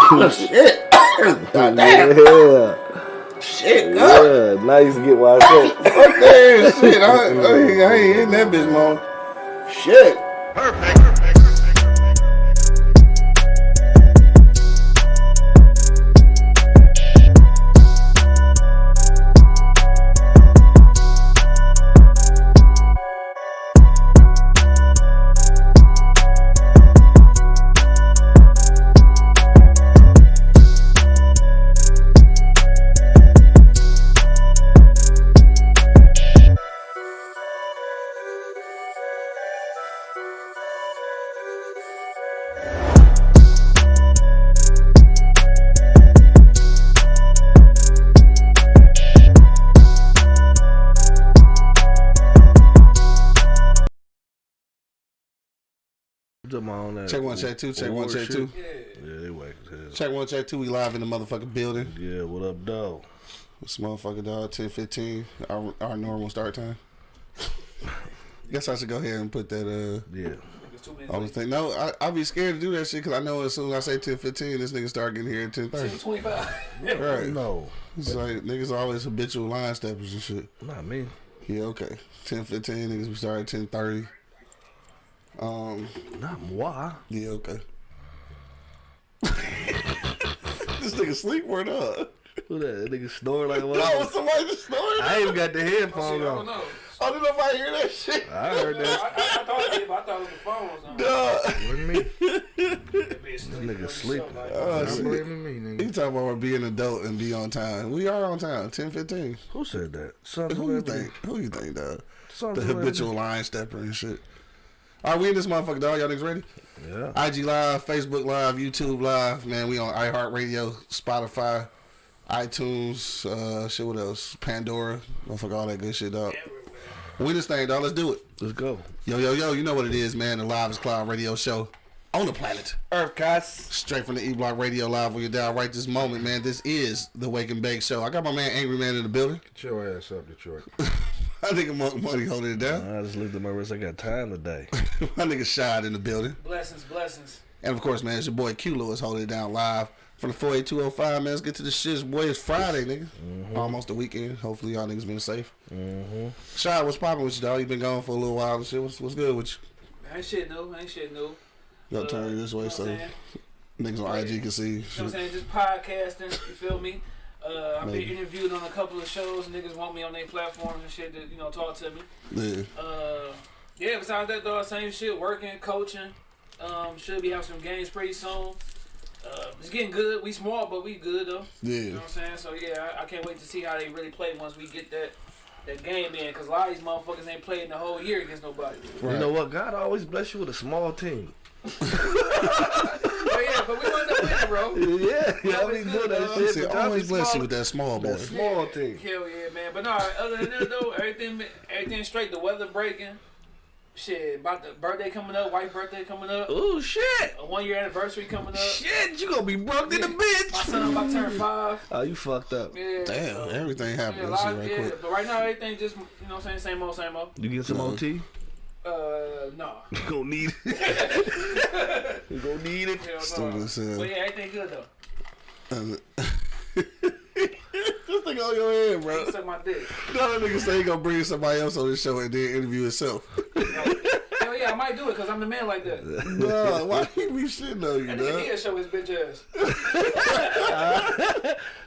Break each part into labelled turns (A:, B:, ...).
A: Shit. God damn.
B: Yeah.
A: Shit, God.
B: Yeah, now you can get why I said.
A: Fuck that shit. I ain't in that bitch, man. Shit.
C: Perfect.
A: Check one, check two, check one, check two.
B: Yeah, they whack as hell.
A: Check one, check two. We live in the motherfucking building.
B: Yeah, what up, dog?
A: This motherfucker, dog. 10:15. Our normal start time. Guess I should go ahead and put that.
B: Yeah.
A: All the thing. No, I'll be scared to do that shit because I know as soon as I say 10:15, this nigga start getting here at 10:30.
D: 10:25.
A: Right.
B: No.
A: It's like niggas always habitual line steppers and shit.
B: Not me.
A: Yeah, okay. 10:15 niggas we start at 10:30.
B: Not moi.
A: Yeah, okay. This nigga sleep or not?
B: Who that? That nigga snore like what?
A: No, somebody just snoring.
B: I ain't even got the headphones
D: I don't
B: on.
D: know.
A: Oh, did nobody hear that shit?
B: I heard that.
D: I thought it did, but I thought it was the phone or something.
A: Duh.
B: Wasn't me.
D: That
B: This nigga sleeping.
A: Oh,
B: Not
A: shit.
B: blaming me,
A: You
B: nigga.
A: talking about being an adult and be on time. We are on time, 10:15.
B: Who said that? Something
A: Who you think? Who you think, dog? The
B: Something
A: habitual line stepper and shit. All right, we in this motherfucker, dog. Y'all niggas ready?
B: Yeah.
A: IG Live, Facebook Live, YouTube Live. Man, we on iHeartRadio, Spotify, iTunes, shit, what else? Pandora. Motherfucker, all that good shit, dog. We this thing, dog. Let's do it.
B: Let's go.
A: Yo, yo, yo. You know what it is, man. The Live is Cloud radio show on the planet
B: Earth, guys.
A: Straight from the E-Block Radio Live where you're down right this moment, man. This is the Wake and Bake Show. I got my man Angry Man in the building.
C: Get your ass up, Detroit.
A: I think Money holding it down.
B: I just looked at my wrist. I got time today.
A: My nigga Shad in the building.
D: Blessings.
A: And of course, man, it's your boy Q Lewis holding it down live from the 48205, man. Let's get to the shit. Boy, it's Friday, nigga. Almost the weekend. Hopefully y'all niggas been safe. Shad, what's popping with you, dog? You been gone for a little while and shit. What's good with you?
D: Ain't shit new.
A: Yo, turn it this way
D: You know
A: so
D: what I'm saying?
A: niggas on IG can see.
D: You know what I'm saying? Just podcasting, you feel me? I've been interviewed on a couple of shows. Niggas want me on their platforms and shit to, talk to me.
A: Yeah.
D: Yeah, besides that, though, same shit, working, coaching. Should be having some games pretty soon. It's getting good. We small, but we good, though.
A: Yeah.
D: You know what I'm saying? So, yeah, I can't wait to see how they really play once we get that game in. Because a lot of these motherfuckers ain't played in the whole year against nobody.
A: Right.
B: You know what? God always bless you with a small team.
D: Oh, yeah, but we want to win, bro.
B: Yeah, I
D: it's
B: be
D: good,
B: doing that
D: dog.
B: shit.
A: See,
B: but
A: always
B: y'all be
A: bless you
B: small-
A: with that small boy.
B: That small team.
D: Hell yeah, man. But no, other than that, though, everything straight. The weather breaking. Shit, about the birthday coming up, wife's birthday coming up.
B: Oh shit!
D: A 1 year anniversary coming up.
B: Shit, you gonna be broke in the
D: My
B: bitch.
D: son about to turn 5.
B: Oh, you fucked up.
D: Yeah.
A: Damn,
D: so,
A: everything happened.
D: yeah, a
A: That shit
D: lot,
A: right
D: yeah.
A: quick.
D: But right now, everything just, what I'm saying, same old.
B: You get some OT?
D: Nah.
B: You gonna need it. You gonna need it.
D: Hell no.
A: Stupid as hell.
D: But yeah, everything good though.
A: This thing on your head, bro.
D: He suck my dick.
A: No, that nigga say he gonna bring somebody else on the show and then interview himself.
D: Hell yeah, I might do it because I'm the man like that.
A: Nah, why he be shitting on you,
D: That nigga
A: dog?
D: need to show his bitch ass.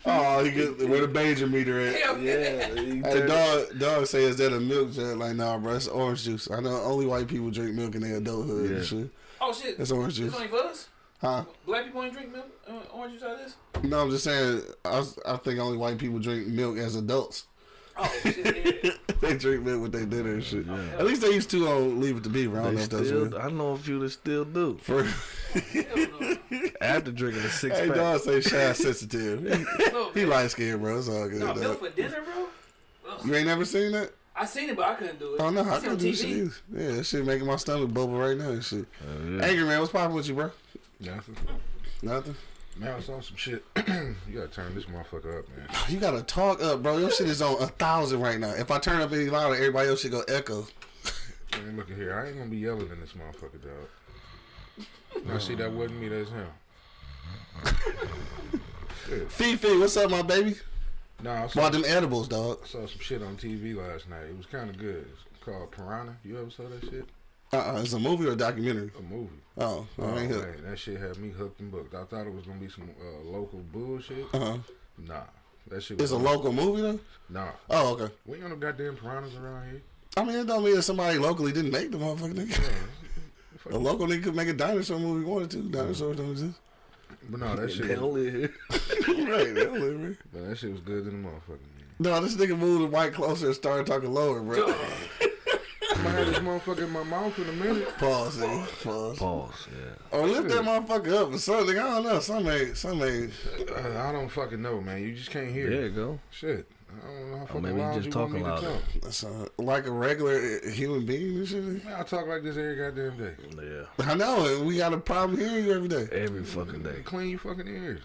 A: Oh, he get where the Banger meter at.
D: Hell
B: Yeah. you
A: Hey,
B: turn-
A: dog say, is that a milk jug? Like, nah, bro, it's orange juice. I know only white people drink milk in their adulthood and
B: Yeah.
A: shit.
D: Oh shit.
A: It's orange juice.
D: It's only for us?
A: Huh?
D: Black people ain't drink milk, orange juice out of this?
A: No, I'm just saying, I think only white people drink milk as adults.
D: Oh shit, yeah.
A: They drink milk with their dinner and shit. At least they used to on Leave It to Beaver. I don't
B: They
A: know if that's
B: still,
A: real.
B: I know a few that still do.
A: For,
D: Hell no.
B: After drinking a 6
A: hey,
B: pack.
A: dog say shy sensitive.
D: Look,
A: He
D: man.
A: light skinned, bro. It's all good,
D: No,
A: dog.
D: milk for dinner, bro? Ugh.
A: You ain't never seen that?
D: I seen it, but I couldn't do it.
A: Oh, no, I
D: seen
A: can
D: on
A: do
D: TV.
A: shit either. Yeah, that shit making my stomach bubble right now and shit.
B: Yeah.
A: Angry Man, what's poppin' with you, bro?
C: Nothing.
A: Nothing?
C: Man, I saw some shit. You gotta turn this motherfucker up, man.
A: You gotta talk up, bro. Your shit is on 1,000 right now. If I turn up any louder, everybody else should go echo.
C: Man, look at here. I ain't gonna be yelling in this motherfucker, dog. Now, see, that wasn't me, that's him.
A: Fifi, what's up, my baby?
C: Nah, I
A: Bought them edibles, dog.
C: saw some shit on TV last night. It was kind of good. It's called Piranha. You ever saw that shit?
A: It's a movie or a documentary?
C: A movie.
A: Oh, I ain't hooked.
C: Man, that shit had me hooked and booked. I thought it was gonna be some local bullshit.
A: Uh-huh.
C: Nah, that shit. Was
A: It's a local movie, though?
C: Nah,
A: Oh, okay.
C: we ain't got no goddamn piranhas around here.
A: I mean, it don't mean that somebody locally didn't make the motherfucking nigga.
C: Yeah.
A: A local nigga could make a dinosaur movie if he wanted to. Dinosaurs don't exist.
C: But no, that
B: They
C: shit.
B: don't live here.
A: Right, they don't live here.
C: But that shit was good in the motherfucking man.
A: No, this nigga moved the mic closer and started talking lower, bro.
C: I'm gonna have this motherfucker in my mouth in a minute.
A: Pause, nigga. Pause.
B: Pause. Yeah.
A: Or lift that motherfucker up or something. I don't know. Some ain't.
C: I don't fucking know, man. You just can't hear.
B: There you go.
C: Shit. I don't know how fucking
B: maybe you
C: loud
B: just
C: you want me
B: talking
C: to
B: louder.
C: talk.
A: That's like a regular human being and shit.
C: Man, I talk like this every goddamn day.
B: Yeah.
A: I know, and we got a problem hearing you every day.
B: Every fucking day.
C: Clean your fucking ears.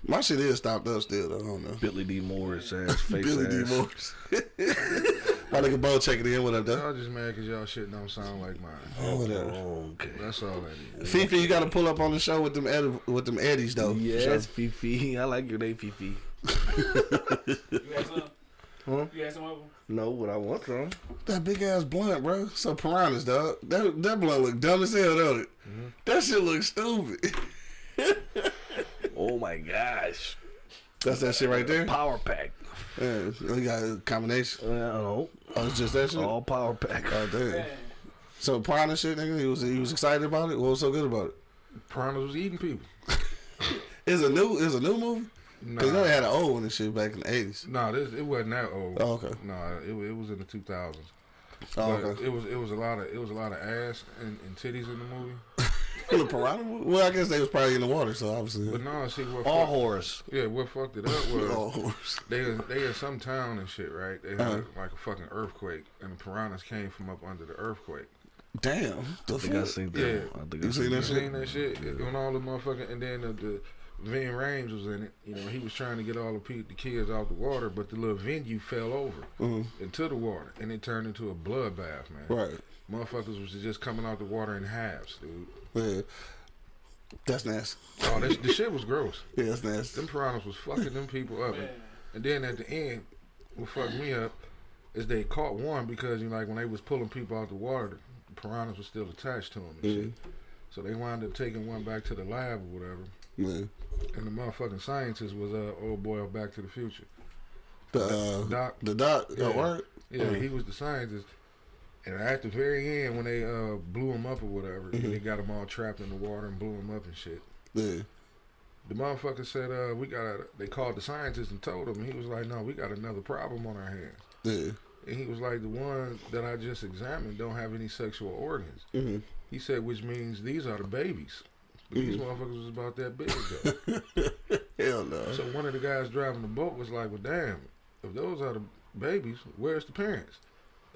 A: My shit is stopped up still, though. I don't know.
B: Billy D. Morris ass face
A: Billy D.
B: ass.
A: Morris. My nigga Bo checking in. What up, though?
C: Y'all just mad because y'all shit don't sound like mine.
A: Oh, whatever.
B: Okay.
C: That's all that is.
A: Fifi, you got to pull up on the show with them Eddies, though.
B: Yes, Fifi. I like your name, Fifi.
D: You had some?
B: Huh?
D: You had some of them?
B: No, but I want some.
A: That big ass blunt, bro. So piranhas, dog. That blunt look dumb as hell, don't it?
C: Mm-hmm.
A: That shit look stupid.
B: Oh my gosh.
A: That's that shit right there.
B: Power pack.
A: Yeah, we got a combination.
B: I don't know.
A: Oh, it's just that shit.
B: All power pack.
A: Oh, damn.
D: Man.
A: So piranha shit, nigga. He was excited about it. What was so good about it?
C: Piranhas was eating people.
A: It's a new movie.
C: Nah,
A: Cause you know they had an old one and shit back in the 80s.
C: nah, it wasn't that old.
A: Oh, okay.
C: Nah, it was in the 2000s.
A: Oh,
C: But
A: okay.
C: it was a lot of ass and titties in the movie.
A: The piranha movie? Well, I guess they was probably in the water, so obviously.
C: But no, see what
B: All
C: fucked,
B: horse.
C: yeah, what fucked it up was
A: Oh, horse.
C: they in some town and shit, right? They had like a fucking earthquake, and the piranhas came from up under the earthquake.
A: Damn. The
B: I think I
A: fuck?
B: seen that.
C: Yeah.
B: I think
A: You
B: I
A: seen
B: seen
A: that
C: You
A: shit?
C: seen that shit? When all the motherfucking, and then the Vin Rames was in it. You know, he was trying to get all the kids out the water, but the little venue fell over into the water, and it turned into a bloodbath, man.
A: Right.
C: Motherfuckers was just coming out the water in halves, dude.
A: Yeah. That's nasty.
C: Oh, the shit was gross.
A: Yeah, that's nasty.
C: Them piranhas was fucking them people up.
D: Man.
C: And then at the end, what fucked me up is they caught one because, you know, like when they was pulling people out the water, the piranhas was still attached to them and shit. So they wound up taking one back to the lab or whatever.
A: Yeah.
C: And the motherfucking scientist was old boy of Back to the Future.
A: The
C: Doc.
A: doc.
C: Yeah.
A: Oh, word?
C: Yeah, he was the scientist. And at the very end, when they blew him up or whatever, they got him all trapped in the water and blew him up and shit.
A: Yeah.
C: The motherfucker said, they called the scientist and told him, and he was like, no, we got another problem on our hands.
A: Yeah.
C: And he was like, the one that I just examined don't have any sexual organs.
A: Mm-hmm.
C: He said, which means these are the babies. But these motherfuckers was about that big though.
A: Hell no.
C: So one of the guys driving the boat was like, well, damn, if those are the babies, where's the parents?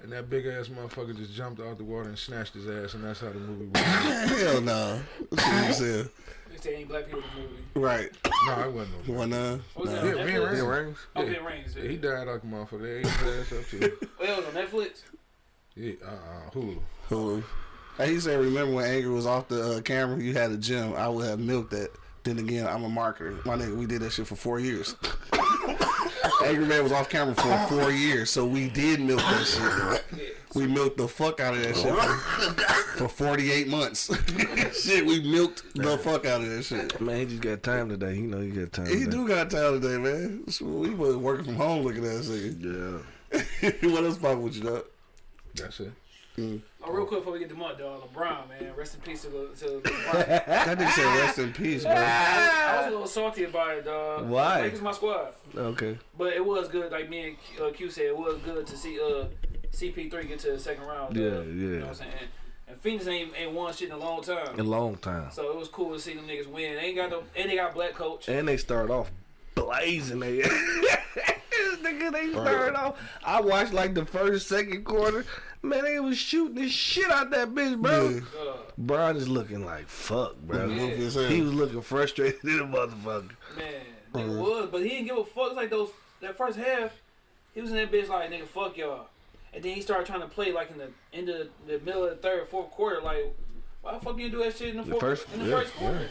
C: And that big ass motherfucker just jumped out the water and snatched his ass, and that's how the movie went.
A: Hell no. That's what you said.
D: They say ain't black people in the movie.
A: Right.
C: No, it wasn't no.
A: One
D: What was that?
C: Yeah,
D: On
C: Vin
D: Netflix?
C: Rames.
D: Oh,
C: Yeah.
D: Vin Rames.
C: Yeah, he died like a motherfucker. They ate his ass up too.
D: Oh, it was on Netflix?
C: Yeah, Hulu.
A: Hulu. He said, remember when Angry was off the camera, you had a gym. I would have milked that. Then again, I'm a marketer. My nigga, we did that shit for 4 years. Angry Man was off camera for 4 years, so we did milk that shit. We milked the fuck out of that shit for 48 months. Shit, we milked the fuck out of that shit.
B: Man, he just got time today. You know he got time
A: He
B: today.
A: do got time today, man. We was working from home looking at that nigga.
B: Yeah.
A: What else poppin' with you, dog?
C: That's it.
D: Oh, real quick before we get to month, dog. LeBron, man. Rest in peace to LeBron.
A: That nigga said rest in peace, bro.
D: I was a little salty about it, dog.
B: Why?
D: Like, it's my squad.
B: Okay.
D: But it was good, like me and Q said, it was good to see CP3 get to the second round.
B: Yeah,
D: dog. You know what I'm saying? And Phoenix ain't won shit in a long time.
B: A long time.
D: So it was cool to see them niggas win. They ain't got no, and they got black coach.
B: And they start off blazing they nigga, they started off. I watched like the first, second quarter. Man, they was shooting the shit out that bitch, bro.
A: Yeah.
B: Brian is looking like fuck, bro.
A: Yeah. Goofy as hell.
B: He was looking frustrated in the motherfucker.
D: Man, nigga was, but he didn't give a fuck. It's like that first half, he was in that bitch like, nigga, fuck y'all. And then he started trying to play like in the end of the middle of the third, fourth quarter. Like, why the fuck you do that shit in the first quarter?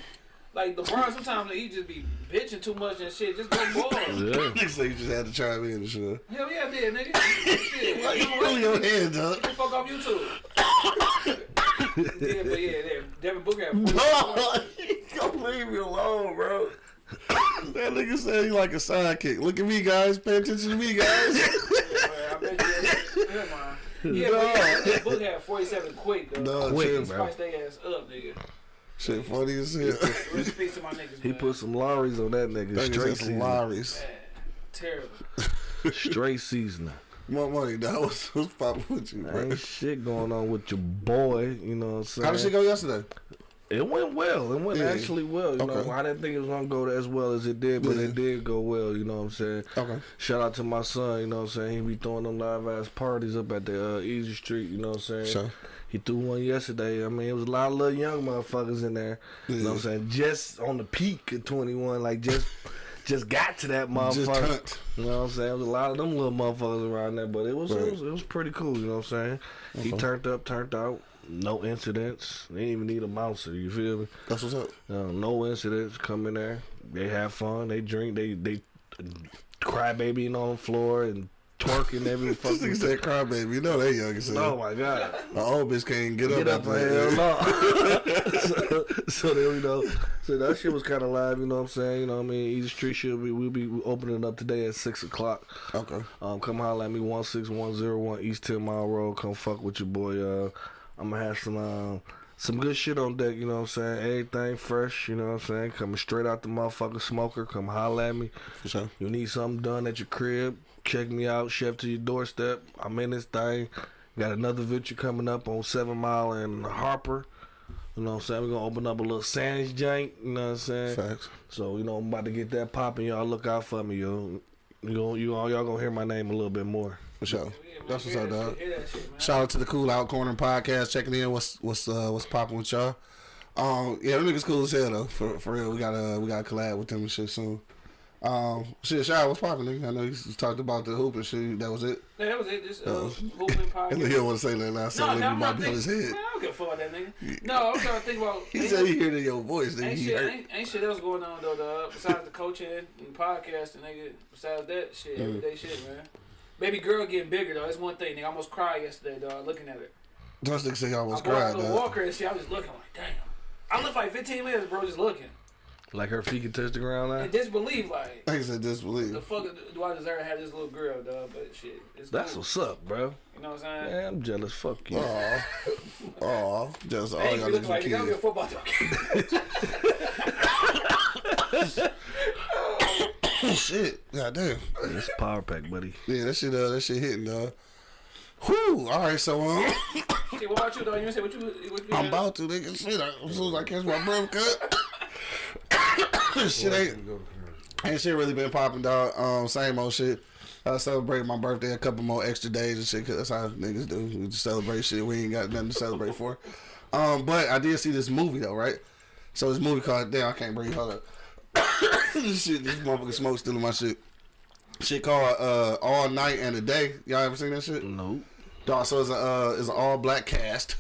D: Like LeBron, sometimes he just be bitching too much and shit. Just go ball.
B: Yeah.
A: Nigga say you just had to chime in and shit.
D: Hell yeah, I did, nigga. Shit,
A: Like,
D: you
A: you
D: know
A: pull
D: what?
A: your hands up.
D: Get the fuck off YouTube. Yeah, but yeah, Devin Booker had 40.
A: No, don't leave me alone, bro. That nigga said he like a sidekick. Look at me, guys. Pay attention to me, guys.
D: I bet you that's man. Yeah, but Devin Booker had 47 quick, though.
A: No,
B: Quick,
A: chill,
D: He
A: bro.
D: spiced their ass up, nigga.
A: Shit funny as hell.
D: Respect to my niggas,
B: He
D: man.
B: put some lorries on that nigga.
A: Niggas
B: Straight
A: had some
B: seasoning.
A: lorries.
D: Man, terrible.
B: Straight seasoning.
A: More money, dog. What's poppin' with you, bro?
B: Ain't shit going on with your boy. You know what I'm saying?
A: How did shit go yesterday?
B: It went well. It went
A: Yeah.
B: actually well. You
A: Okay.
B: know, I didn't think it was gonna go as well as it did, but
A: Yeah.
B: it did go well. You know what I'm saying?
A: Okay.
B: Shout out to my son. You know what I'm saying? He be throwing them live ass parties up at the Easy Street. You know what I'm saying?
A: Sure.
B: He threw one yesterday. I mean, it was a lot of little young motherfuckers in there. You know what I'm saying? Just on the peak of 21, like just got to that motherfucker.
A: Just turned.
B: You know what I'm saying? There was a lot of them little motherfuckers around there, but it was pretty cool. You know what I'm saying? He turned up, turned out. No incidents. They didn't even need a bouncer. You feel me?
A: That's what's up.
B: No incidents. Come in there. They have fun. They drink. They cry babying on the floor and twerking every
A: This
B: fucking.
A: nigga said cry baby. You know they young as hell.
B: Oh my god.
A: My old bitch can't get
B: Get
A: up
B: up,
A: after
B: hell
A: that.
B: no. so there we go. So that shit was kind of live, you know what I'm saying? You know what I mean? Easy Street we'll be opening up today at 6 o'clock.
A: Okay.
B: Come holler at me, 16101 East 10 Mile Road. Come fuck with your boy. I'm gonna have some good shit on deck, you know what I'm saying? Everything fresh, you know what I'm saying? Coming straight out the motherfucking smoker. Come holler at me.
A: For sure.
B: You need something done at your crib, check me out, chef to your doorstep. I'm in this thing. Got another venture coming up on 7 Mile and Harper. You know what I'm saying? We're gonna open up a little sandwich joint, you know what I'm saying?
A: Facts.
B: So, you know, I'm about to get that popping. Y'all look out for me, yo. Y'all gonna hear my name a little bit more.
A: For sure.
D: Yeah, man,
A: That's what's
D: hear
A: up,
D: that
A: dog.
D: shit, hear that shit, man.
A: Shout out to the Cool Out Corner podcast checking in. What's popping with y'all? Yeah, them niggas cool as hell though. For real, we gotta collab with them and shit soon. Shit, shout out, what's popping, nigga? I know you talked about the hoop and shit. That was it.
D: Yeah, that was it. Just hooping
A: And
D: podcast.
A: he don't want to say that now. So
D: No,
A: nigga
D: I'm
A: might
D: not
A: be on his
D: thinking.
A: head.
D: Man, I don't give a fuck about that nigga. No, I'm trying to think about.
A: He said he heard it in your voice, nigga.
D: Ain't
A: He
D: shit,
A: hurt.
D: ain't shit else going on though, dog. Besides the coaching and podcasting, nigga. Besides that shit, everyday shit, man. Baby girl getting bigger though. That's one thing, nigga. I almost cried yesterday, dog. Looking at her.
A: Those niggas say he almost
D: I bought
A: cried,
D: a little
A: dog.
D: walker and shit. I was just looking like, damn. I looked like 15 minutes, bro, just looking.
B: Like her feet can touch the ground now?
D: And disbelief, like,
A: Nigga said disbelief.
D: the fuck do I deserve to have this little girl, dog? But shit, it's
B: That's
D: cool.
B: what's up, bro.
D: You know what I'm saying?
B: Man, I'm jealous. Fuck you.
A: Aw, just all
D: They ain't
A: y'all
D: look
A: niggas
D: like
A: are
D: nigga. I don't give a
A: kids.
D: fuck about them.
A: Shit, goddamn.
B: It's power pack, buddy.
A: Yeah, that shit hitting, dog. Whew. All right, so
D: Shit, what about you, dog? You didn't say what you
A: I'm
D: had?
A: about to, nigga. Shit, as soon as I catch my breath, cut. Shit ain't shit really been popping, dog. Same old shit. I celebrated my birthday a couple more extra days and shit, cause that's how niggas do. We just celebrate shit we ain't got nothing to celebrate for. But I did see this movie though, right? So this movie called, damn, I can't breathe. Hold up. This motherfucking smoke still in my shit. Shit called All Night and a Day. Y'all ever seen that shit?
B: Nope.
A: Dog, so it's an all black cast.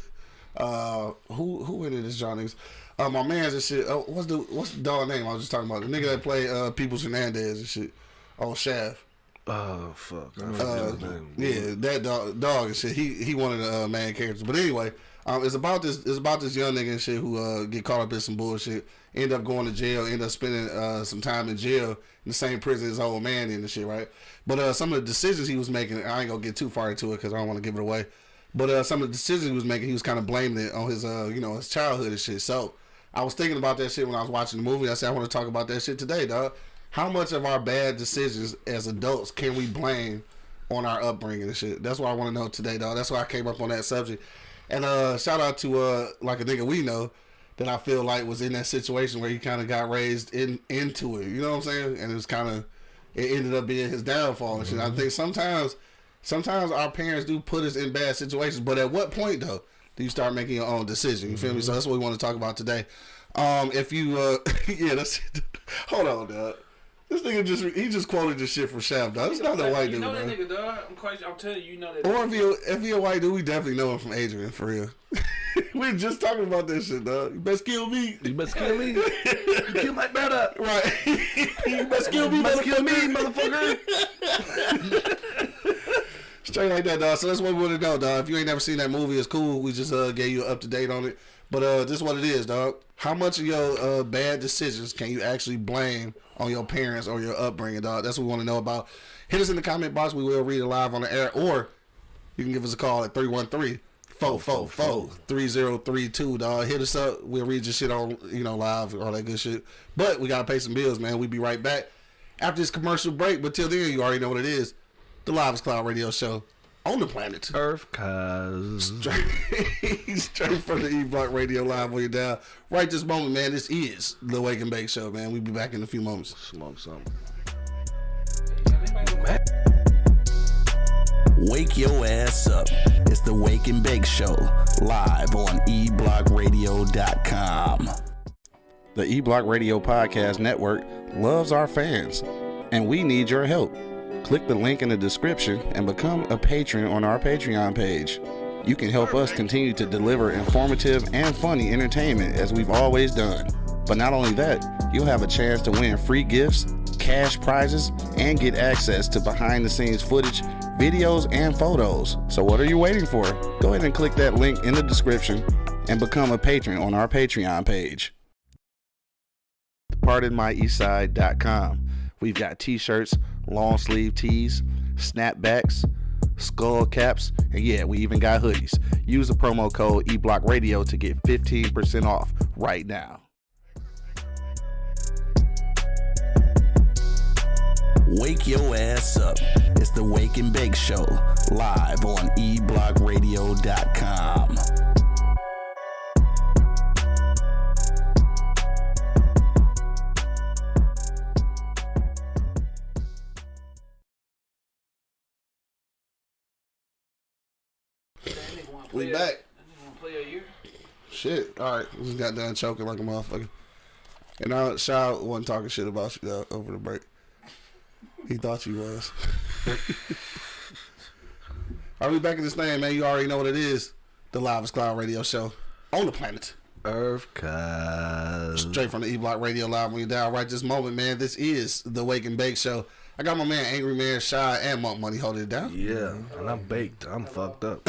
A: Who in it is John niggas? My man's and shit. What's the dog name I was just talking about? The nigga that played Peoples Hernandez and shit. Oh, Shaft.
B: Oh, fuck. I forgot his name.
A: Yeah, that dog and shit. He one of the main characters. But anyway, it's about this young nigga and shit who get caught up in some bullshit. End up going to jail. End up spending some time in jail in the same prison his old man in and shit, right? But some of the decisions he was making, I ain't gonna get too far into it because I don't want to give it away. But some of the decisions he was making, he was kind of blaming it on his his childhood and shit. So I was thinking about that shit when I was watching the movie. I said I want to talk about that shit today, dog. How much of our bad decisions as adults can we blame on our upbringing and shit? That's what I want to know today, dog. That's why I came up on that subject. And shout out to like a nigga we know that I feel like was in that situation where he kind of got raised into it. You know what I'm saying? And it ended up being his downfall and shit. I think sometimes our parents do put us in bad situations, but at what point though do you start making your own decision? You feel me? So that's what we want to talk about today. If you yeah, that's hold on, dog. This nigga just quoted this shit from Shaft, dog. It's not a white dude,
D: You know that
A: man.
D: nigga, dog. I'm telling you, you know that.
A: Or if he a white dude, we definitely know him from Adrian, for real. We just talking about this shit, dog. You best kill me.
B: You best kill me. You kill my brother.
A: Right. You best kill me,
B: You best kill me,
A: motherfucker. Straight like that, dog. So that's what we want to know, dog. If you ain't never seen that movie, it's cool. We just gave you an up to date on it. But this is what it is, dog. How much of your bad decisions can you actually blame on your parents or your upbringing, dog? That's what we want to know about. Hit us in the comment box. We will read it live on the air, or you can give us a call at 313-444-3032, dog. Hit us up. We'll read your shit on, live, all that good shit. But we gotta pay some bills, man. We'll be right back after this commercial break. But till then, you already know what it is. The Livest Cloud Radio Show on the planet
B: Earth, cuz.
A: Straight from the E-Block Radio Live on your dial. Right this moment, man, this is the Wake and Bake Show, man. We'll be back in a few moments.
B: Smoke something.
E: Wake your ass up. It's the Wake and Bake Show, live on eblockradio.com.
A: The E-Block Radio Podcast Network loves our fans, and we need your help. Click the link in the description and become a patron on our Patreon page. You can help us continue to deliver informative and funny entertainment as we've always done. But not only that, you'll have a chance to win free gifts, cash prizes, and get access to behind-the-scenes footage, videos, and photos. So what are you waiting for? Go ahead and click that link in the description and become a patron on our Patreon page. PardonMyEastside.com. We've got t-shirts, long sleeve tees, snapbacks, skull caps, and yeah, we even got hoodies. Use the promo code eBlockRadio to get 15% off right now.
E: Wake your ass up. It's the Wake and Bake Show, live on eblockradio.com.
A: We back.
D: Play a year.
A: Shit. All right. We just got done choking like a motherfucker. And now Shy wasn't talking shit about you over the break. He thought you was. Are we back in this thing, man? You already know what it is. The Livest Cloud Radio Show on the planet
B: Earth, cuz.
A: Straight from the E-Block Radio Live when you dial right this moment, man. This is the Wake and Bake Show. I got my man Angry Man, Shy, and Monk Money holding it down.
B: Yeah, and I'm baked. I'm fucked up.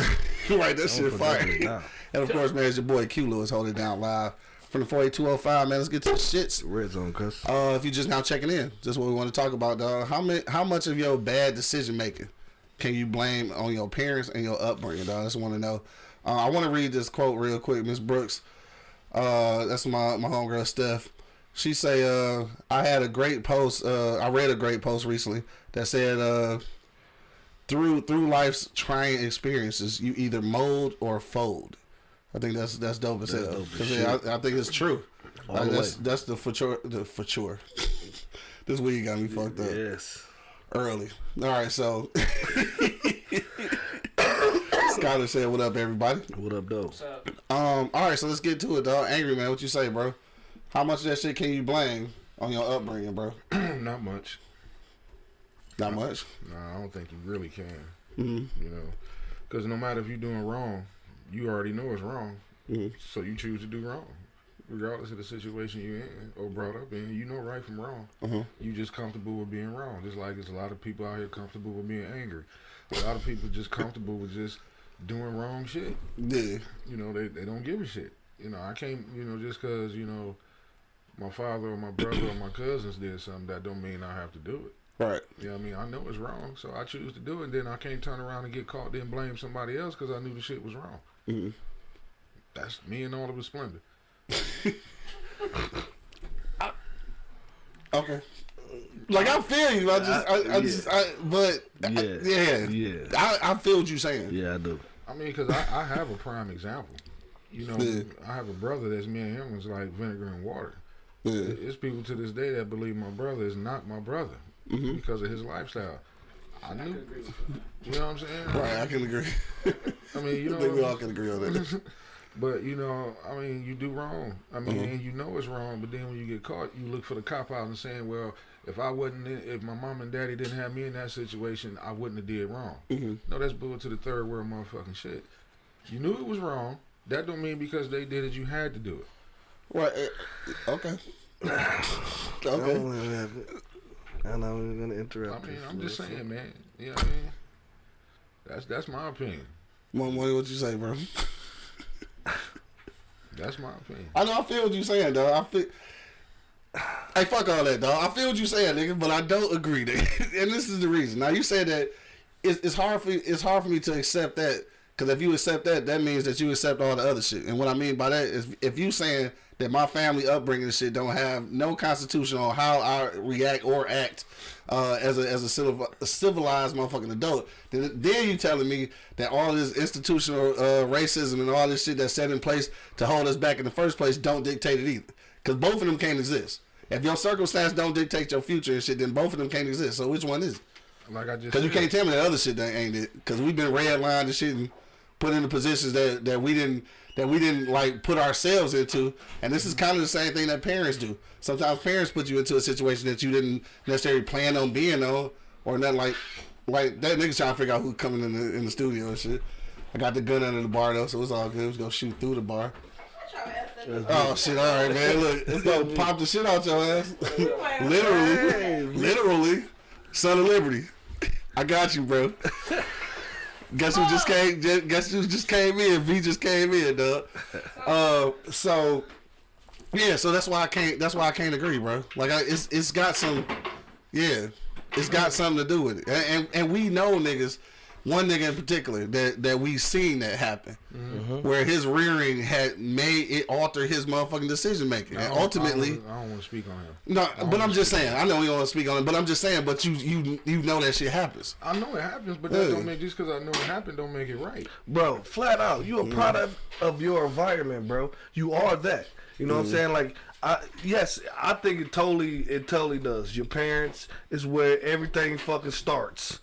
A: Right, that shit fire. And of course, man, it's your boy Q Lewis holding it down live from the 48205, man. Let's get to the shits.
B: Red zone, cuz.
A: If you just now checking in, just what we want to talk about, dog. How much of your bad decision making can you blame on your parents and your upbringing, dog? I just want to know. I want to read this quote real quick, Miss Brooks. That's my homegirl Steph. She say, I had a great post. I read a great post recently that said, through life's trying experiences, you either mold or fold. I think that's dope as hell. I think it's true. That's the for sure. This week got me fucked up.
B: Yes.
A: Early. All right, so Skyler said, "What up, everybody?
B: What up, though?"
D: What's up?
A: All right, so let's get to it, dog. Angry Man, what you say, bro? How much of that shit can you blame on your upbringing, bro?
C: Not much.
A: Not much.
C: No, I don't think you really can.
A: Mm-hmm.
C: You know, because no matter if you're doing wrong, you already know it's wrong.
A: Mm-hmm.
C: So you choose to do wrong, regardless of the situation you're in or brought up in. You know right from wrong.
A: Uh-huh.
C: You just comfortable with being wrong. Just like there's a lot of people out here comfortable with being angry. A lot of people just comfortable with just doing wrong shit.
A: Yeah.
C: You know, they don't give a shit. You know, I can't, just because, my father or my brother or my cousins did something, that don't mean I have to do it.
A: Right.
C: You know what I mean? I know it's wrong, so I choose to do it. And then I can't turn around and get caught, then blame somebody else because I knew the shit was wrong.
A: Mm-hmm.
C: That's me and all of his splendor.
A: Okay. Like I feel you. I feel what you're saying.
B: Yeah, I do.
C: I mean, because I have a prime example. I have a brother that's me and him was like vinegar and water.
A: Yeah.
C: It's people to this day that believe my brother is not my brother because of his lifestyle. I knew. You know what I'm saying?
A: Right, I can agree.
C: I mean,
A: I think we all can agree on that.
C: But, I mean, you do wrong. I mean, and you know it's wrong, but then when you get caught, you look for the cop-out and saying, well, if my mom and daddy didn't have me in that situation, I wouldn't have did wrong. Mm-hmm. No, that's bull to the third world motherfucking shit. You knew it was wrong. That don't mean because they did it, you had to do it.
A: Right. Okay. Okay.
B: I know we're gonna interrupt.
C: I mean, I'm just saying, man. You know what I mean? That's my opinion.
A: What you say, bro?
C: That's my opinion.
A: I know. I feel what you saying, dog. Hey, fuck all that, dog. I feel what you saying, nigga, but I don't agree, nigga. And this is the reason. Now you said that it's hard for me to accept that, because if you accept that, that means that you accept all the other shit. And what I mean by that is, if you saying that my family upbringing and shit don't have no constitution on how I react or act as a civilized motherfucking adult, then you telling me that all this institutional racism and all this shit that's set in place to hold us back in the first place don't dictate it either. Because both of them can't exist. If your circumstance don't dictate your future and shit, then both of them can't exist. So which one is it?
C: Like I just
A: Because you can't tell me that other shit that ain't it. Because we've been redlined and shit and put into positions that we didn't like put ourselves into. And this is kind of the same thing that parents do. Sometimes parents put you into a situation that you didn't necessarily plan on being on, or nothing like that nigga trying to figure out who's coming in the studio and shit. I got the gun under the bar though, so it's all good. We're gonna shoot through the bar. Oh shit! All right, man. Look, it's gonna pop the shit out your ass. literally, son of liberty. I got you, bro. Guess who just came? Guess who just came in? V just came in, dog. So yeah, so that's why I can't. That's why I can't agree, bro. Like, it's got some. Yeah, it's got something to do with it, and we know niggas. One nigga in particular that we seen that happen, where his rearing had made it alter his motherfucking decision making, and ultimately,
C: I don't want to speak on him.
A: No, but I'm just saying. I know you don't want to speak on it, but I'm just saying. But you know that shit happens.
C: I know it happens, but that don't make just because I know it happened don't make it right,
B: bro. Flat out, you a product of your environment, bro. You are that. You know what I'm saying? Like, yes, I think it totally does. Your parents is where everything fucking starts.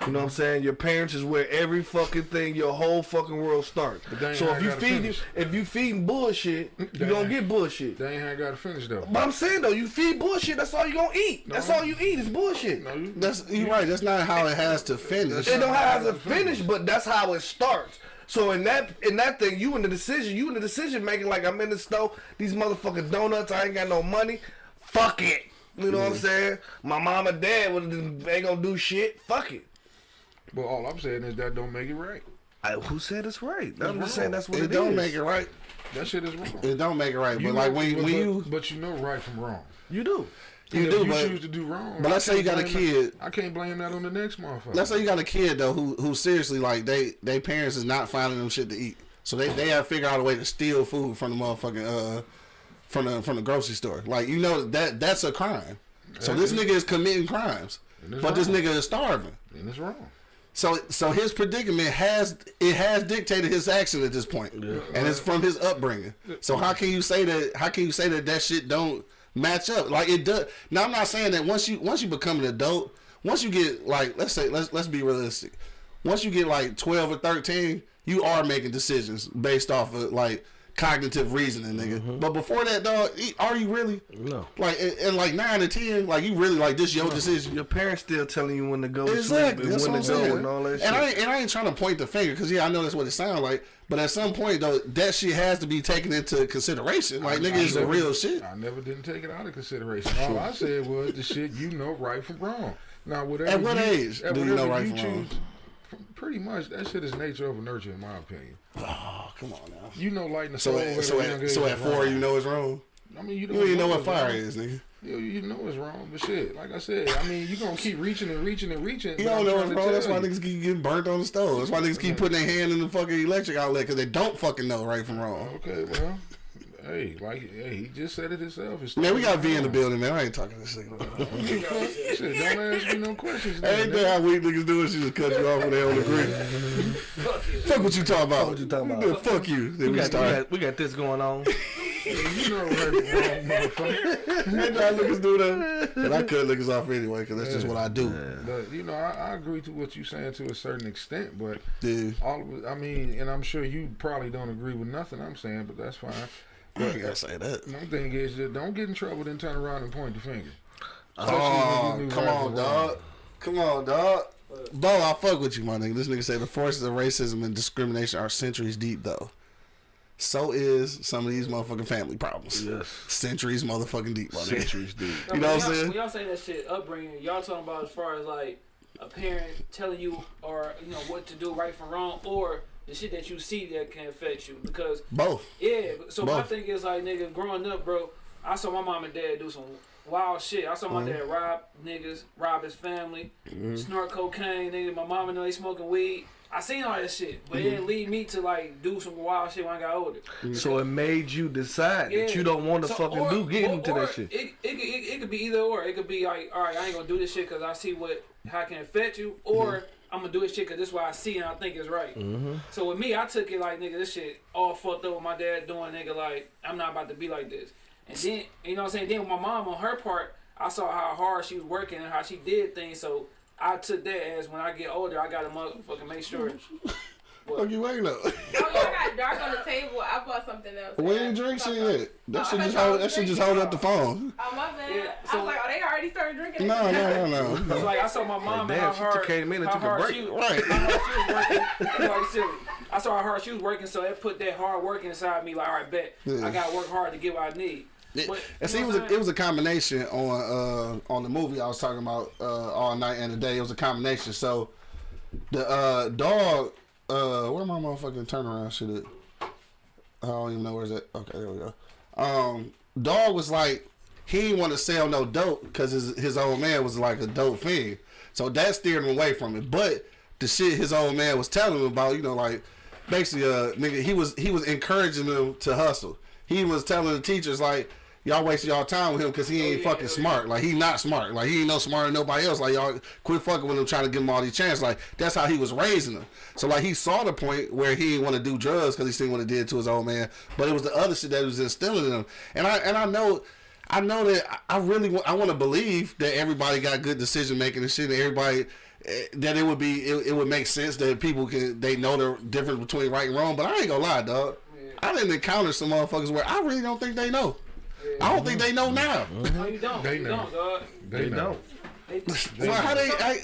B: You know what I'm saying? Your parents is where every fucking thing, your whole fucking world starts. So if you feeding bullshit, you gonna get bullshit.
C: They ain't how I gotta finish though.
B: But I'm saying though, you feed bullshit, that's all you gonna eat. No. That's all you eat is bullshit.
C: No,
A: you're right. That's not how it has to finish.
B: It don't have to finish, but that's how it starts. So in that thing, you in the decision making. Like, I'm in the store, these motherfucking donuts, I ain't got no money. Fuck it. You know what I'm saying? My mom and dad ain't gonna do shit. Fuck it.
C: But all I'm saying is that don't make it right.
B: Who said it's right? I'm just saying that's what it is.
A: It don't make it right.
C: That shit is wrong.
A: It don't make it right. But like when you,
C: but you know right from wrong.
B: You do.
C: You choose to do wrong.
A: But let's say you got a kid.
C: I can't blame that on the next motherfucker.
A: Let's say you got a kid though who seriously, like, they parents is not finding them shit to eat, so they have to figure out a way to steal food from the motherfucking from the grocery store. Like, you know that's a crime. So this nigga is committing crimes, but this nigga is starving.
C: And it's wrong.
A: So his predicament has dictated his action at this point, and it's from his upbringing. So how can you say that shit don't match up? Like, it does. Now, I'm not saying that once you become an adult, once you get, like, let's be realistic. Once you get like 12 or 13, you are making decisions based off of like cognitive reasoning, nigga. But before that, dog, are you really?
B: No.
A: Like, and like 9 to 10, like, you really, like, this your decision?
B: Your parents still telling you when to go
A: exactly.
B: to sleep and
A: that's
B: when
A: what
B: to
A: I'm
B: go
A: saying.
B: and all that
A: and
B: shit.
A: I ain't trying to point the finger, because I know that's what it sounds like. But at some point though, that shit has to be taken into consideration. Like, nigga, it's the real shit.
C: I never didn't take it out of consideration. All I said was the shit you know right from wrong. Now, whatever.
A: At what age do you know right from wrong?
C: Pretty much, that shit is nature over nurture, in my opinion.
A: Oh, come on now.
C: You know, lighting the
A: So at 4, you know it's wrong.
C: I mean, you
A: don't even know what fire is, nigga.
C: You know it's wrong, but shit, like I said, I mean, you gonna keep reaching and reaching and reaching.
A: You don't know it's wrong. That's why niggas keep getting burnt on the stove. That's why niggas keep putting their hand in the fucking electric outlet, because they don't fucking know right from wrong.
C: Okay, well. Hey, he just said it himself.
A: Man, we got V in the building, man. I ain't talking this shit.
C: Shit, don't ask me no questions.
A: Ain't that how weak niggas do it? She just cut you off when they don't agree. Fuck what you talking about.
B: Fuck what you talking about.
A: Fuck you. Then
B: we got this going on.
C: You know right from wrong, motherfucker.
A: Ain't that niggas do that? And I cut niggas off anyway, because that's just what I do.
C: But, you know, I agree to what you're saying to a certain extent, but
A: all
C: of it, I mean, and I'm sure you probably don't agree with nothing I'm saying, but that's fine.
A: I ain't gotta say that.
C: My thing is, just don't get in trouble, then turn around and point the finger.
A: Oh, come on, dog. Come on, dog. Bo, I fuck with you, my nigga. This nigga said the forces of racism and discrimination are centuries deep, though. so is some of these motherfucking family problems.
B: Yes.
A: Centuries motherfucking deep. My nigga.
B: Centuries deep.
A: You know what I'm saying?
D: When y'all say that shit upbringing, y'all talking about as far as like a parent telling you or what to do right from wrong, or the shit that you see that can affect you? Because
A: both.
D: Yeah. So my
A: Both.
D: thing is like, nigga, growing up, bro, I saw my mom and dad do some wild shit. I saw my dad rob niggas, rob his family, snort cocaine, nigga. My mom and them, they smoking weed. I seen all that shit, but it didn't lead me to like do some wild shit when I got older.
B: So it made you decide that you don't want to get into that shit.
D: It could be either or. It could be like, all right, I ain't gonna do this shit because I see how it can affect you, or I'm gonna do this shit because this is what I see and I think is right. So with me, I took it like, nigga, this shit all fucked up with my dad doing, nigga, like, I'm not about to be like this. And then, you know what I'm saying, then with my mom on her part, I saw how hard she was working and how she did things, so I took that as when I get older, I gotta motherfucking make sure.
A: Fuck you waiting up.
F: Oh, y'all got dark on the table. I bought something else.
A: We ain't drink shit yet. That shit just hold up the phone.
F: Oh, my bad.
D: Yeah,
F: I was like, oh, they already started drinking.
A: No.
D: It's like I saw my mom and
B: Damn,
D: how hard
B: she came in and took a break.
D: How hard she was working. Like, silly. I saw how hard she was working, so it put that hard work inside me. Like, all right, bet I gotta work hard to get what I need. But,
A: and see, it was a combination on the movie I was talking about all night and the day. It was a combination. So the dog, where my motherfucking turnaround shit at? I don't even know where's that. Okay, there we go. Dog was like, he didn't want to sell no dope because his old man was like a dope fiend. So that steered him away from it. But the shit his old man was telling him about, like basically, nigga, he was encouraging him to hustle. He was telling the teachers like, y'all wasting y'all time with him because he ain't fucking smart. Like, he not smart. Like, he ain't no smarter than nobody else. Like, y'all quit fucking with him trying to give him all these chances. Like, that's how he was raising him. So, like, he saw the point where he didn't want to do drugs because he seen what it did to his old man. But it was the other shit that was instilling in him. And I know that I want to believe that everybody got good decision making and shit, and everybody that it would make sense that people they know the difference between right and wrong. But I ain't gonna lie, dog. I didn't encounter some motherfuckers where I really don't think they know. I don't think they know now.
D: No, you don't.
C: They
D: You
C: know.
D: don't, dog.
C: They don't.
A: Well, how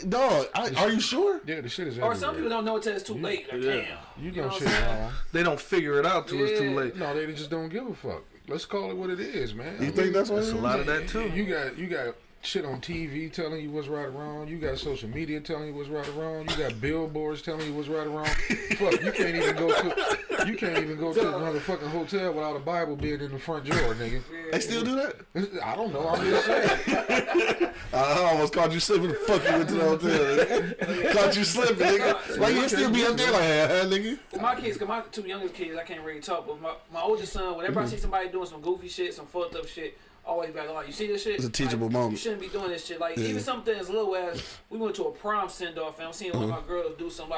A: dog? Are you sure?
C: Yeah, the shit is
D: Or
C: everywhere.
D: some people don't know until it's too late. Like, damn.
C: You
D: know
C: know
D: what
C: shit
D: I'm saying?
C: wrong.
B: They don't figure it out till it's too late.
C: No, they just don't give a fuck. Let's call it what it is, man.
A: You think that's what it
B: There's
A: is?
B: a lot of that too.
C: You got shit on TV telling you what's right or wrong. You got social media telling you what's right or wrong. You got billboards telling you what's right or wrong. Fuck, you can't even go to a motherfucking hotel without a Bible being in the front door, nigga.
A: They still do that?
C: I don't know. I'm just saying.
A: I almost caught you slipping. The fuck you went to the hotel. Nigga. Caught you slipping, nigga. Like, you still be up there like, nigga.
D: My kids, cause my two youngest kids, I can't really talk, but my oldest son, whenever I see somebody doing some goofy shit, some fucked up shit, always be like, oh, you see this shit?
A: It's a teachable moment.
D: You shouldn't be doing this shit. Like, even something as little as, we went to a prom send-off, and I'm seeing one of my girls do some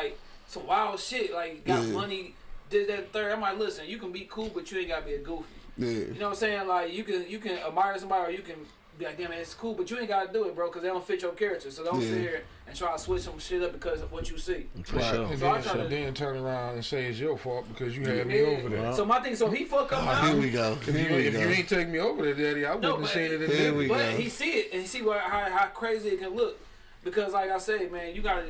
D: wild shit, like, got money, did that third. I'm like, listen, you can be cool, but you ain't gotta be a goofy.
A: Yeah.
D: You know what I'm saying? Like, you can admire somebody, or you can be like, damn, man, it's cool, but you ain't gotta do it, bro, because they don't fit your character. So don't sit here and try to switch some shit up because of what you see.
B: For sure.
C: And
D: So I try to-
C: then turn around and say it's your fault because you had me over there.
D: So my thing, so he fuck up now.
A: Here we go.
C: If you ain't take me over there, Daddy, I wouldn't have seen it in there.
A: we
D: But
A: go.
D: he see it and he see how crazy it can look, because like I say, man, you gotta.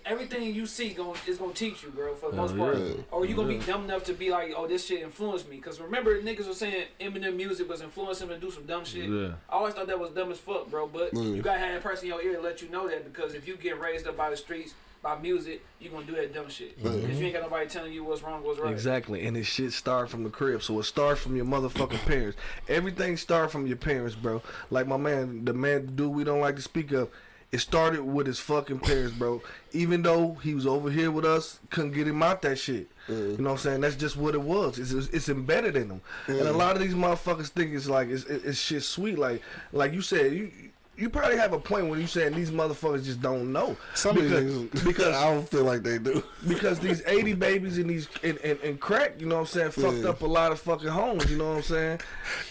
D: Everything you see is gonna teach you, bro, for the most part.
A: yeah.
D: Or you gonna be dumb enough to be like, oh, this shit influenced me. Because remember, niggas was saying Eminem music was influencing him to do some dumb shit.
B: Yeah.
D: I always thought that was dumb as fuck, bro. But you gotta have that person in your ear to let you know that, because if you get raised up by the streets, by music, you gonna do that dumb shit. Because you ain't got nobody telling you what's wrong, what's right.
B: Exactly, and this shit start from the crib, so it starts from your motherfucking parents. Everything start from your parents, bro. Like my man, the dude we don't like to speak of, it started with his fucking parents, bro. Even though he was over here with us, couldn't get him out that shit. You know what I'm saying? That's just what it was. It's embedded in them. And a lot of these motherfuckers think it's like it's shit sweet. Like you said, you probably have a point when you saying these motherfuckers just don't know.
A: Some of these niggas, because I don't feel like they do.
B: Because these 80 babies and these and crack, you know what I'm saying, fucked up a lot of fucking homes, you know what I'm saying?